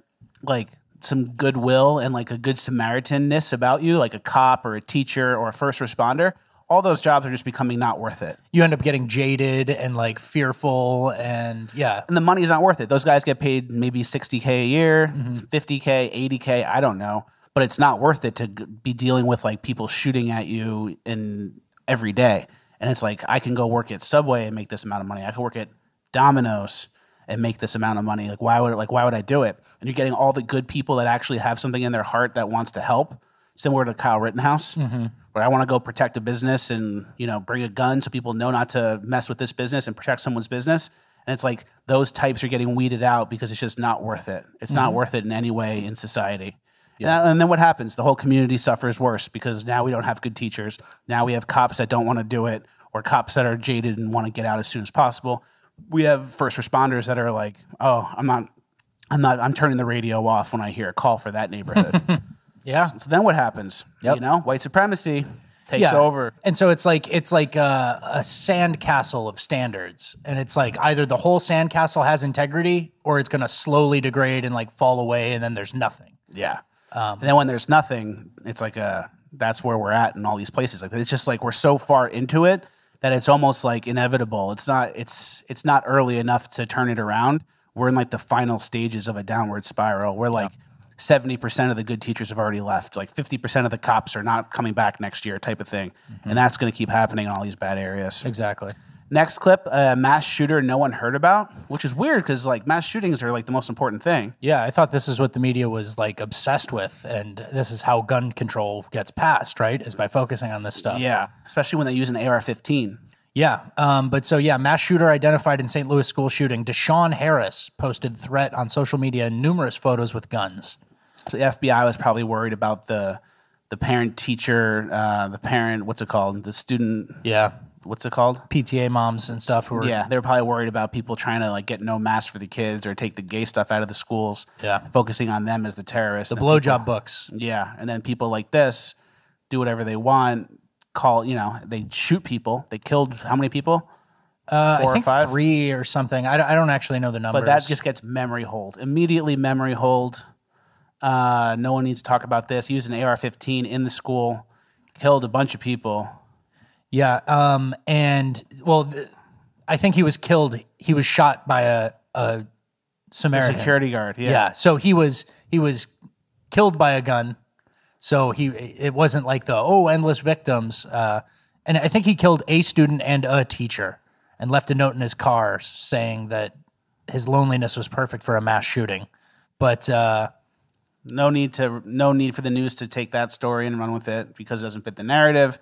like, some goodwill and, like, a good Samaritan-ness about you, like a cop or a teacher or a first responder. All those jobs are just becoming not worth it. You end up getting jaded and like fearful and yeah. And the money's not worth it. Those guys get paid maybe $60K a year, $50K, $80K, I don't know. But it's not worth it to be dealing with like people shooting at you every day. And it's like, I can go work at Subway and make this amount of money. I can work at Domino's and make this amount of money. Like why would I do it? And you're getting all the good people that actually have something in their heart that wants to help. Similar to Kyle Rittenhouse, where I want to go protect a business and, you know, bring a gun so people know not to mess with this business and protect someone's business. And it's like those types are getting weeded out because it's just not worth it. It's not worth it in any way in society. Yeah. And then what happens? The whole community suffers worse because now we don't have good teachers. Now we have cops that don't want to do it, or cops that are jaded and want to get out as soon as possible. We have first responders that are like, oh, I'm turning the radio off when I hear a call for that neighborhood. Yeah. So then what happens? Yep. You know, white supremacy takes over. And so it's like a sandcastle of standards. And it's like either the whole sandcastle has integrity or it's going to slowly degrade and like fall away and then there's nothing. Yeah. And then when there's nothing, it's like that's where we're at in all these places. Like it's just like we're so far into it that it's almost like inevitable. It's not early enough to turn it around. We're in like the final stages of a downward spiral. We're like 70% of the good teachers have already left. Like 50% of the cops are not coming back next year type of thing. And that's going to keep happening in all these bad areas. Exactly. Next clip, a mass shooter no one heard about, which is weird because like mass shootings are like the most important thing. Yeah, I thought this is what the media was like obsessed with, and this is how gun control gets passed, right? Is by focusing on this stuff. Yeah, especially when they use an AR-15. Yeah, but so yeah, mass shooter identified in St. Louis school shooting. Deshaun Harris posted threat on social media and numerous photos with guns. So the FBI was probably worried about the parent teacher, the parent, what's it called? The student. Yeah. What's it called? PTA moms and stuff. Who were, yeah, they were probably worried about people trying to like get no masks for the kids or take the gay stuff out of the schools. Yeah, focusing on them as the terrorists. The blowjob books. Yeah, and then people like this do whatever they want. They shoot people. They killed how many people? 4 I think or 5? 3 or something. I don't actually know the numbers. But that just gets memory hold. Immediately memory hold. No one needs to talk about this. He used an AR-15 in the school, killed a bunch of people. Yeah, I think he was killed. He was shot by a Samaritan. A security guard. Yeah. Yeah. So he was killed by a gun. So it wasn't like endless victims. And I think he killed a student and a teacher and left a note in his car saying that his loneliness was perfect for a mass shooting. But no need for the news to take that story and run with it because it doesn't fit the narrative.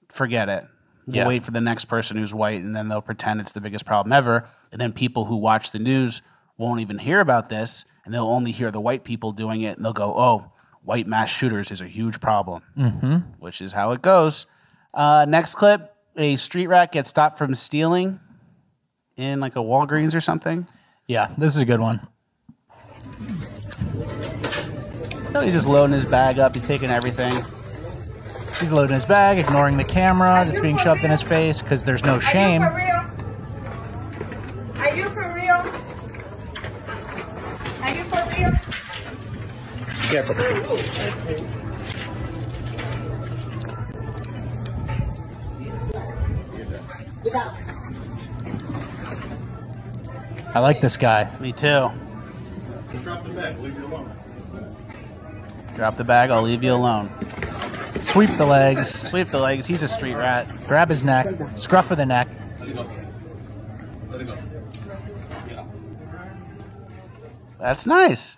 Forget it. We'll wait for the next person who's white, and then they'll pretend it's the biggest problem ever. And then people who watch the news won't even hear about this, and they'll only hear the white people doing it, and they'll go, oh, white mass shooters is a huge problem, which is how it goes. Next clip, a street rat gets stopped from stealing in like a Walgreens or something. Yeah, this is a good one. He's just loading his bag up. He's taking everything. He's loading his bag, ignoring the camera that's being shoved in his face because there's no shame. Are you for real? Are you for real? Careful. I like this guy. Me too. Drop the bag, leave you alone. Drop the bag, I'll leave you alone. Sweep the legs. Sweep the legs. He's a street rat. Grab his neck. Scruff of the neck. Let it go. Let it go. Yeah. That's nice.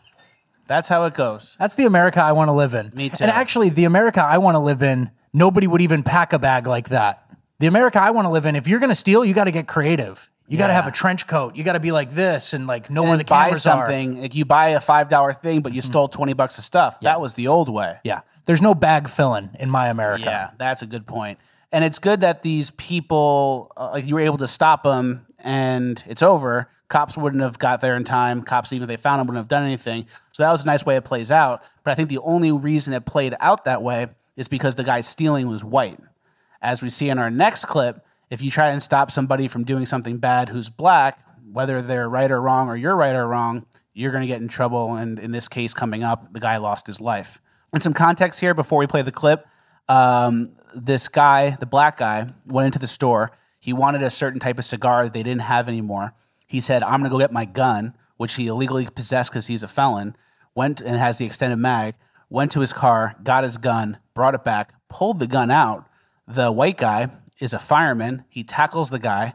That's how it goes. That's the America I want to live in. Me too. And actually, the America I want to live in, nobody would even pack a bag like that. The America I want to live in, if you're going to steal, you got to get creative. You got to have a trench coat. You got to be like this and like know where the cameras buy something. Like you buy a $5 thing, but you stole $20 of stuff. Yeah. That was the old way. Yeah. There's no bag filling in my America. Yeah, that's a good point. And it's good that these people, like you were able to stop them and it's over. Cops wouldn't have got there in time. Cops, even if they found them, wouldn't have done anything. So that was a nice way it plays out. But I think the only reason it played out that way is because the guy stealing was white. As we see in our next clip, if you try and stop somebody from doing something bad who's black, whether they're right or wrong or you're right or wrong, you're going to get in trouble. And in this case coming up, the guy lost his life. And some context here before we play the clip. This guy, the black guy, went into the store. He wanted a certain type of cigar that they didn't have anymore. He said, I'm going to go get my gun, which he illegally possessed because he's a felon, went and has the extended mag, went to his car, got his gun, brought it back, pulled the gun out. The white guy is a fireman. He tackles the guy,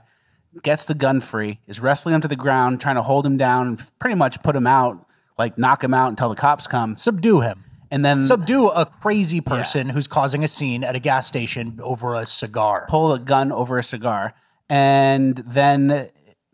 gets the gun free, is wrestling him to the ground, trying to hold him down and pretty much put him out, like knock him out until the cops come. Subdue him. And then subdue a crazy person who's causing a scene at a gas station over a cigar. Pull a gun over a cigar. And then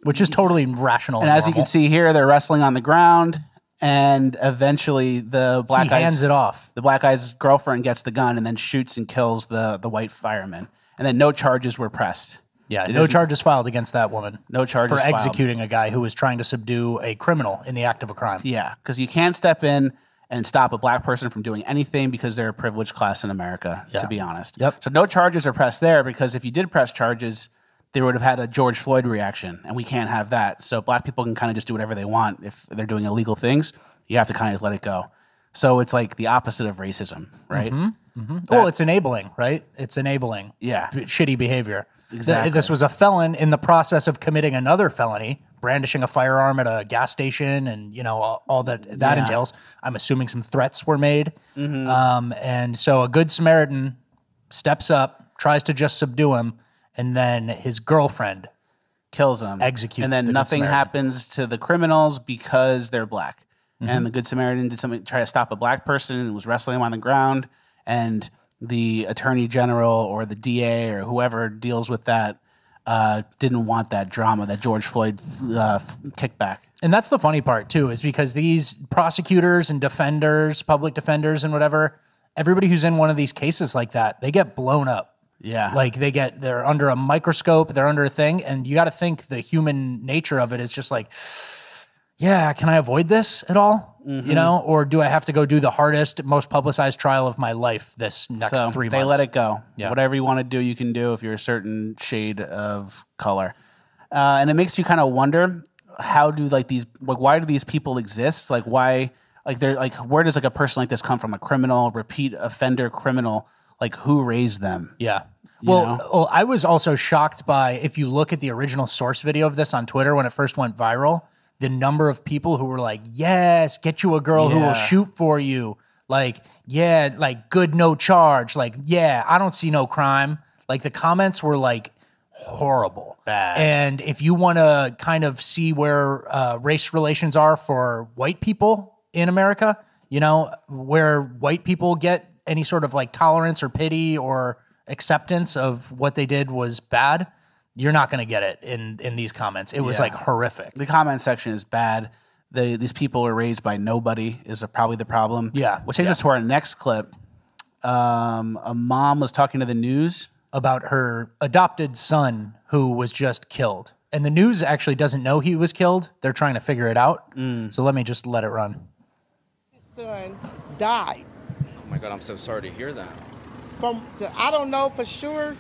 which is totally rational. And as you can see here, they're wrestling on the ground, and eventually the black guy's hands it off. The black guy's girlfriend gets the gun and then shoots and kills the white fireman. And then no charges were pressed. Yeah, no charges filed against that woman. No charges for filed. executing a guy who was trying to subdue a criminal in the act of a crime. Yeah, because you can't step in and stop a black person from doing anything because they're a privileged class in America, to be honest. Yep. So no charges are pressed there, because if you did press charges, they would have had a George Floyd reaction, and we can't have that. So black people can kind of just do whatever they want. If they're doing illegal things, you have to kind of just let it go. So it's like the opposite of racism, right? Well, it's enabling, right? It's enabling shitty behavior. Exactly. This was a felon in the process of committing another felony, brandishing a firearm at a gas station, and all that entails. I'm assuming some threats were made. And so a good Samaritan steps up, tries to just subdue him, and then his girlfriend kills him, executes, and then nothing happens to the criminals because they're black. And the Good Samaritan did something to try to stop a black person and was wrestling him on the ground. And the attorney general or the DA or whoever deals with that didn't want that drama, that George Floyd kickback. And that's the funny part, too, is because these prosecutors and defenders, public defenders and whatever, everybody who's in one of these cases like that, they get blown up. Yeah. Like they're under a microscope, they're under a thing. And you got to think the human nature of it is just like, yeah, can I avoid this at all? Or do I have to go do the hardest, most publicized trial of my life this next 3 months? They let it go. Yeah. Whatever you want to do, you can do if you're a certain shade of color. And it makes you kind of wonder, why do these people exist? Like, why, where does a person like this come from? A criminal, repeat offender criminal, who raised them? Yeah. Well, I was also shocked by, if you look at the original source video of this on Twitter when it first went viral, the number of people who were like, yes, get you a girl who will shoot for you. Good, no charge. I don't see no crime. The comments were horrible. Bad. And if you want to kind of see where race relations are for white people in America, where white people get any sort of tolerance or pity or acceptance of what they did was bad, you're not going to get it in these comments. It was horrific. The comment section is bad. These people were raised by nobody is probably the problem. Yeah. Which takes us to our next clip. A mom was talking to the news about her adopted son who was just killed. And the news actually doesn't know he was killed. They're trying to figure it out. So let me just let it run. His son died. Oh my God, I'm so sorry to hear that. I don't know for sure,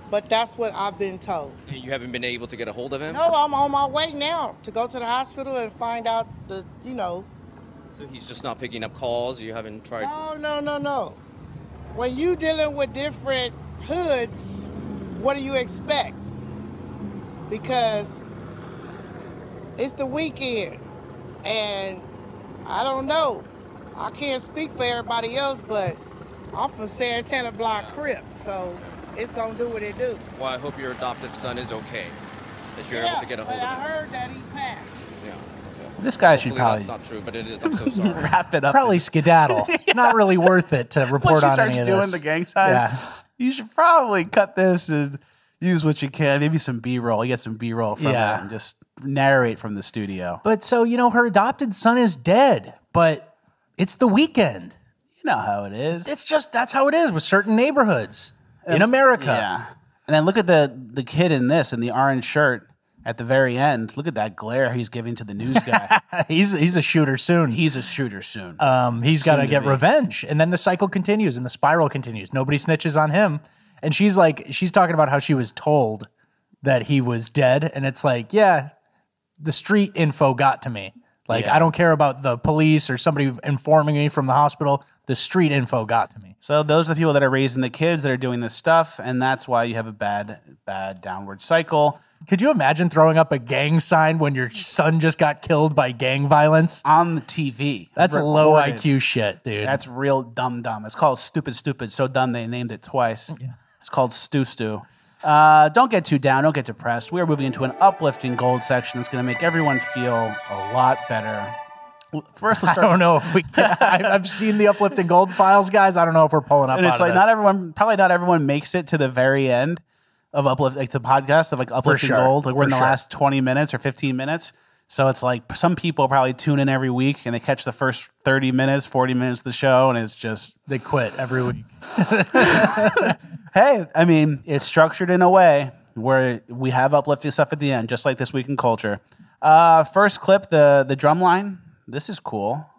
but that's what I've been told. You haven't been able to get a hold of him? No, I'm on my way now to go to the hospital and find out So he's just not picking up calls? You haven't tried? No. When you dealing with different hoods, what do you expect? Because it's the weekend, and I don't know. I can't speak for everybody else, but I'm from Santana Block Crip, so it's gonna do what it do. Well, I hope your adopted son is okay, that you're able to get a hold of him. I heard that he passed. Yeah, okay. This guy should probably... That's not true, but it is. I'm so sorry. Wrap it up. Probably skedaddle. It's not really worth it to report on any of this. Once you start doing the gang signs, you should probably cut this and use what you can. Maybe some B-roll. You get some B-roll from it and just narrate from the studio. But so, her adopted son is dead, but it's the weekend. You know how it is. It's just, that's how it is with certain neighborhoods in America. Yeah. And then look at the kid in this, in the orange shirt at the very end. Look at that glare he's giving to the news guy. He's a shooter soon. He's a shooter soon. He's got to get revenge. And then the cycle continues and the spiral continues. Nobody snitches on him. And she's talking about how she was told that he was dead. And it's the street info got to me. I don't care about the police or somebody informing me from the hospital. The street info got to me. So those are the people that are raising the kids that are doing this stuff, and that's why you have a bad downward cycle. Could you imagine throwing up a gang sign when your son just got killed by gang violence? On the TV. That's low IQ shit, dude. That's real dumb. It's called Stupid. So dumb they named it twice. Yeah. It's called Stu. Don't get too down. Don't get depressed. We are moving into an uplifting gold section that's going to make everyone feel a lot better. First, let's start. I don't know if we can. I've seen the uplifting gold files, guys. I don't know if we're pulling up. And it's out of this. probably not everyone makes it to the very end. of uplift, like the podcast of like uplifting gold. Like we're in the last 20 minutes or 15 minutes. So it's like some people probably tune in every week and they catch the first 30 minutes, 40 minutes of the show, and it's just they quit every week. Hey, I mean, it's structured in a way where we have uplifting stuff at the end, just like This Week in Culture. First clip, the drum line. This is cool.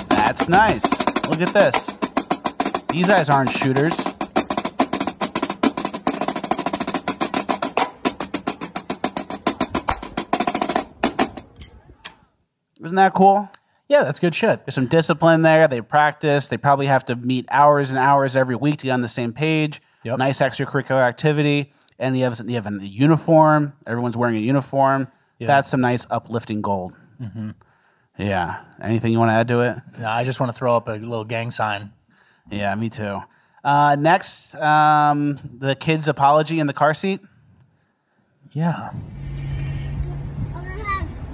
That's nice. Look at this. These guys aren't shooters. Isn't that cool? Yeah, that's good shit. There's some discipline there. They practice. They probably have to meet hours and hours every week to get on the same page. Yep. Nice extracurricular activity. And you have a uniform. Everyone's wearing a uniform. Yeah. That's some nice uplifting gold. Mm-hmm. Yeah. Anything you want to add to it? No, I just want to throw up a little gang sign. Yeah, me too. Next, the kid's apology in the car seat. Yeah.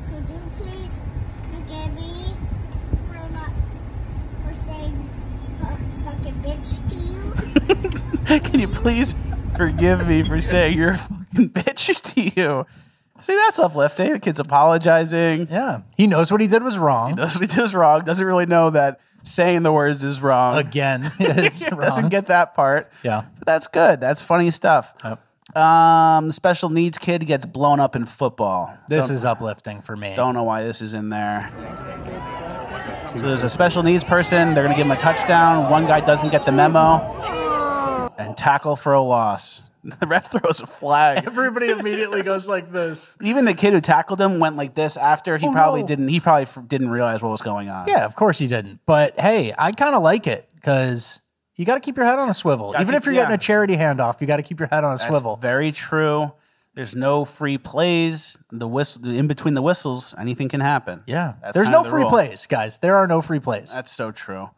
Could you please forgive me for saying fucking bitch to you? Can you please forgive me for saying you're a fucking bitch to you? See, that's uplifting. The kid's apologizing. Yeah. He knows what he did was wrong. He knows what he did was wrong. Doesn't really know that saying the words is wrong. Again. Doesn't get that part. Yeah. But that's good. That's funny stuff. Yep. The special needs kid gets blown up in football. This is uplifting for me. Don't know why this is in there. So there's a special needs person. They're going to give him a touchdown. One guy doesn't get the memo. And tackle for a loss. The ref throws a flag. Everybody immediately goes like this. Even the kid who tackled him went like this after. He probably didn't realize what was going on. Yeah, of course he didn't. But hey, I kind of like it because you got to keep your head on a swivel. Even if you're getting a charity handoff, you got to keep your head on a swivel. Very true. There's no free plays. The whistle in between the whistles, anything can happen. Yeah, there's no free plays, guys. There are no free plays. That's so true.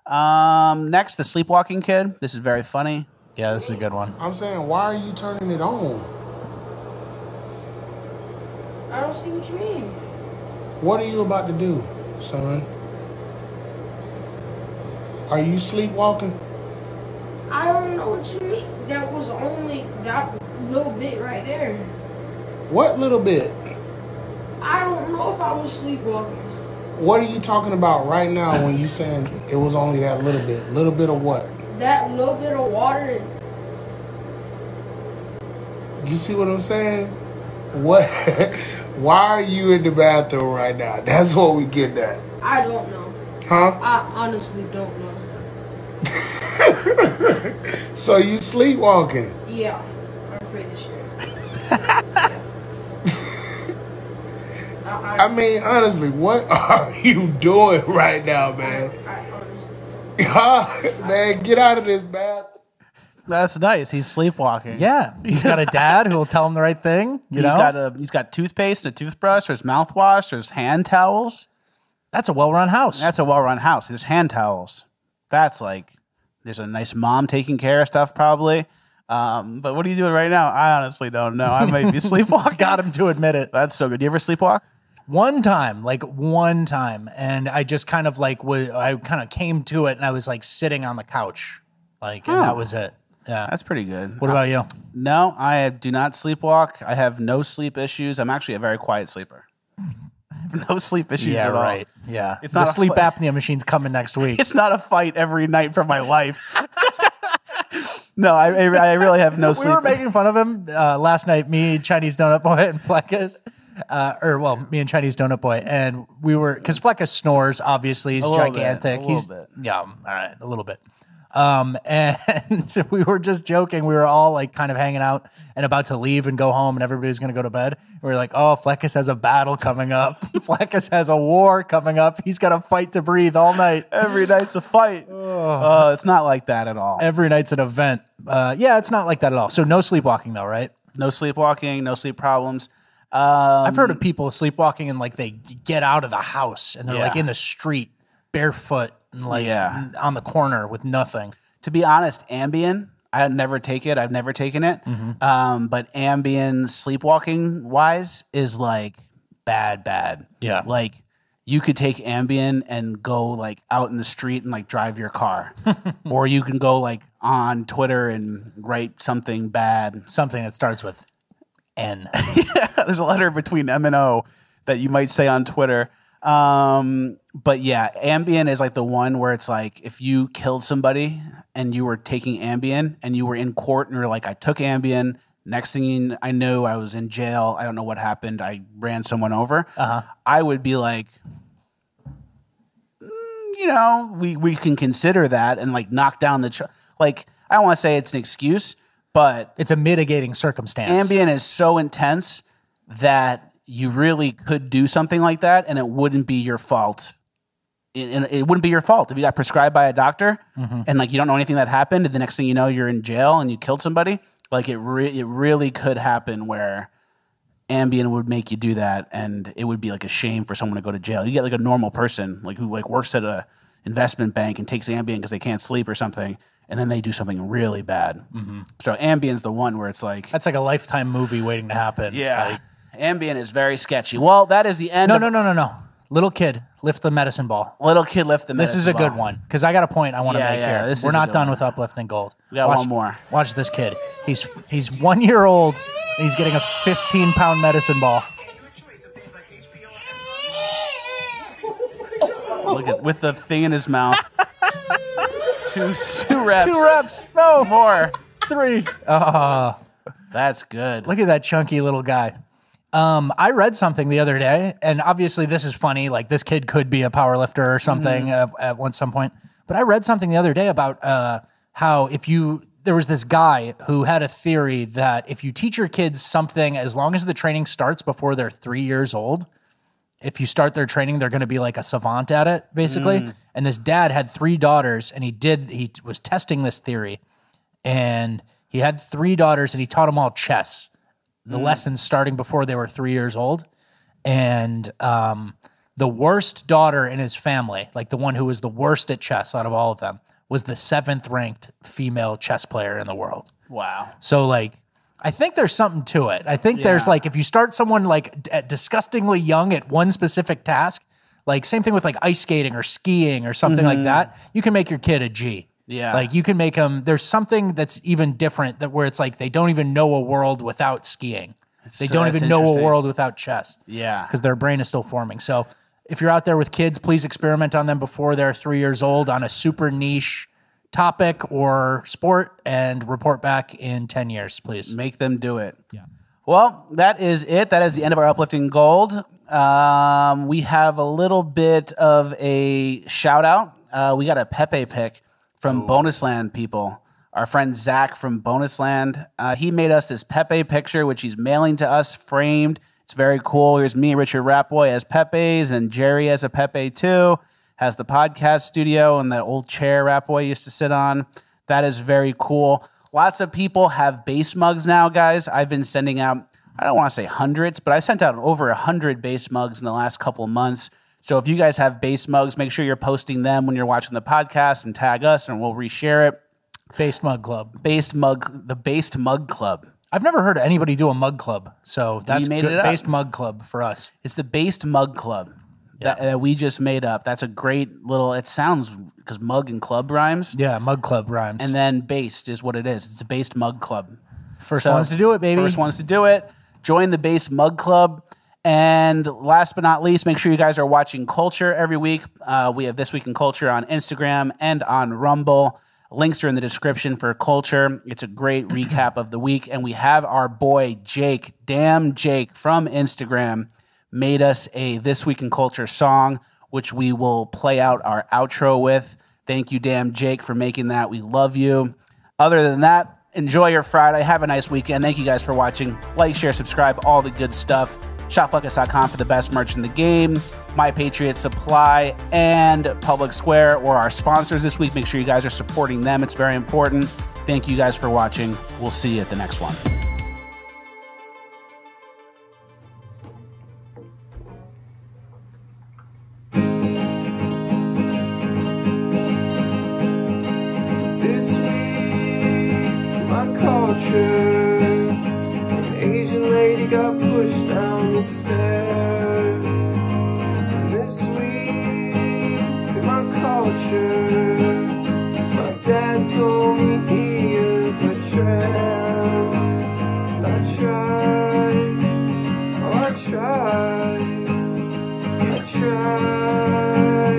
Next, the sleepwalking kid. This is very funny. Yeah, this is a good one. I'm saying, why are you turning it on? I don't see what you mean. What are you about to do, son? Are you sleepwalking? I don't know what you mean. That was only that little bit right there. What little bit? I don't know if I was sleepwalking. What are you talking about right now when you saying it was only that little bit? Little bit of what? That little bit of water. You see what I'm saying? What? Why are you in the bathroom right now? That's what we get at. I don't know. Huh? I honestly don't know. So you sleepwalking? Yeah, I'm pretty sure. I mean, honestly, what are you doing right now, man? Man, get out of this bath. That's nice. He's sleepwalking. Yeah, he's got a dad who will tell him the right thing. He's got toothpaste, a toothbrush, there's mouthwash, there's hand towels. That's a well-run house. That's a well-run house. There's hand towels. That's like, there's a nice mom taking care of stuff probably. But what are you doing right now? I honestly don't know. I might be sleepwalking. Got him to admit it. That's so good. Do you ever sleepwalk? One time, and I just kind of I kind of came to it, and I was like sitting on the couch, and that was it. Yeah, that's pretty good. What about you? No, I do not sleepwalk. I have no sleep issues. I'm actually a very quiet sleeper. I have no sleep issues at all. Right. Yeah, it's the not sleep apnea machine's coming next week. It's not a fight every night for my life. No, I really have no sleep. We were making fun of him last night. Me, Chinese Donut Boy, and Fleckus. Me and Chinese Donut Boy, and we were, because Fleckus snores, obviously, he's gigantic. A little bit. Yeah, all right, a little bit. And we were just joking. We were all like kind of hanging out and about to leave and go home, and everybody's going to go to bed. We were like, oh, Fleckus has a battle coming up. Fleckus has a war coming up. He's got to fight to breathe all night. Every night's a fight. It's not like that at all. Every night's an event. Yeah, it's not like that at all. So no sleepwalking though, right? No sleepwalking, no sleep problems. I've heard of people sleepwalking and like they get out of the house and they're like in the street barefoot and on the corner with nothing. To be honest, Ambien, I've never taken it. But Ambien sleepwalking wise is like bad. Yeah. Like you could take Ambien and go like out in the street and like drive your car. Or you can go like on Twitter and write something bad. Something that starts with N. Yeah, there's a letter between M and O that you might say on Twitter. But yeah, Ambien is like the one where it's like if you killed somebody and you were taking Ambien and you were in court and you're like, I took Ambien. Next thing I knew, I was in jail. I don't know what happened. I ran someone over. I would be like, you know, we can consider that and like knock down the like. I don't want to say it's an excuse, but it's a mitigating circumstance. Ambien is so intense that you really could do something like that, and it wouldn't be your fault. It wouldn't be your fault if you got prescribed by a doctor and like you don't know anything that happened, and the next thing you know, you're in jail and you killed somebody. Like it really could happen where Ambien would make you do that, and it would be like a shame for someone to go to jail. You get like a normal person like who like works at a investment bank and takes Ambien because they can't sleep or something, and then they do something really bad. So Ambien's the one where it's like that's like a Lifetime movie waiting to happen. Yeah, like, Ambien is very sketchy. Well, that is the end. No. Little kid, lift the medicine ball. Little kid, lift the medicine ball. This is a good one because I got a point I want to make here. We're not done with uplifting gold. We got one more. Watch this kid. He's 1 year old. And he's getting a 15-pound medicine ball. Look at with the thing in his mouth. two reps. 2 reps. No more. 3. That's good. Look at that chunky little guy. I read something the other day, and obviously this is funny. Like this kid could be a power lifter or something at some point. But I read something the other day about how there was this guy who had a theory that if you teach your kids something, as long as the training starts before they're 3 years old, if you start their training, they're going to be like a savant at it, basically. And this dad had 3 daughters, and he was testing this theory, and he had 3 daughters, and he taught them all chess. The lessons starting before they were 3 years old. And the worst daughter in his family, like the one who was the worst at chess out of all of them, was the 7th ranked female chess player in the world. Wow. So like, I think there's something to it. I think there's like, if you start someone like disgustingly young at one specific task, like same thing with like ice skating or skiing or something like that, you can make your kid a G. Yeah. Like you can make them, there's something that's even different that where it's like they don't even know a world without skiing. They don't even know a world without chess. Yeah. Because their brain is still forming. So if you're out there with kids, please experiment on them before they're 3 years old on a super niche topic or sport and report back in 10 years, please. Make them do it. Yeah. Well, that is it. That is the end of our Uplifting Gold. We have a little bit of a shout out. We got a Pepe pick from Bonus Land people. Our friend Zach from Bonus Land. He made us this Pepe picture, which he's mailing to us framed. It's very cool. Here's me, Richard Rapboy, as Pepe's, and Jerry as a Pepe too. Has the podcast studio and the old chair Rapboy used to sit on. That is very cool. Lots of people have base mugs now, guys. I've been sending out, I don't want to say hundreds, but I sent out over 100 base mugs in the last couple of months. So if you guys have base mugs, make sure you're posting them when you're watching the podcast and tag us and we'll reshare it. Based Mug Club. The Based Mug Club. I've never heard anybody do a mug club, so that's made good. It up. Based Mug Club for us. It's the Based Mug Club that we just made up. That's a great little, it sounds, because mug and club rhymes. Yeah, Mug Club rhymes. And then based is what it is. It's a Based Mug Club. First ones to do it, baby. First ones to do it. Join the Based Mug Club. And last but not least, make sure you guys are watching Culture every week. We have This Week in Culture on Instagram and on Rumble. Links are in the description for Culture. It's a great recap of the week. And we have our boy Jake, Damn Jake from Instagram, made us a This Week in Culture song, which we will play out our outro with. Thank you, Damn Jake, for making that. We love you. Other than that, enjoy your Friday. Have a nice weekend. Thank you guys for watching. Like, share, subscribe, all the good stuff. ShopFuckus.com for the best merch in the game. My Patriot Supply and Public Square were our sponsors this week. Make sure you guys are supporting them. It's very important. Thank you guys for watching. We'll see you at the next one. This week, my culture. An Asian lady got pushed down the stairs. tried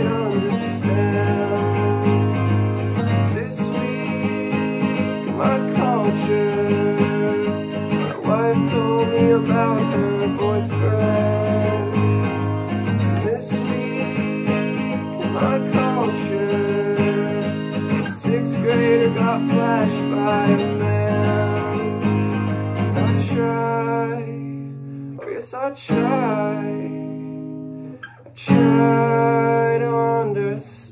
to understand. 'Cause this week in my culture, my wife told me about her boyfriend. This week in my culture, the 6th grader got flashed by a man. I tried, oh yes I tried to understand.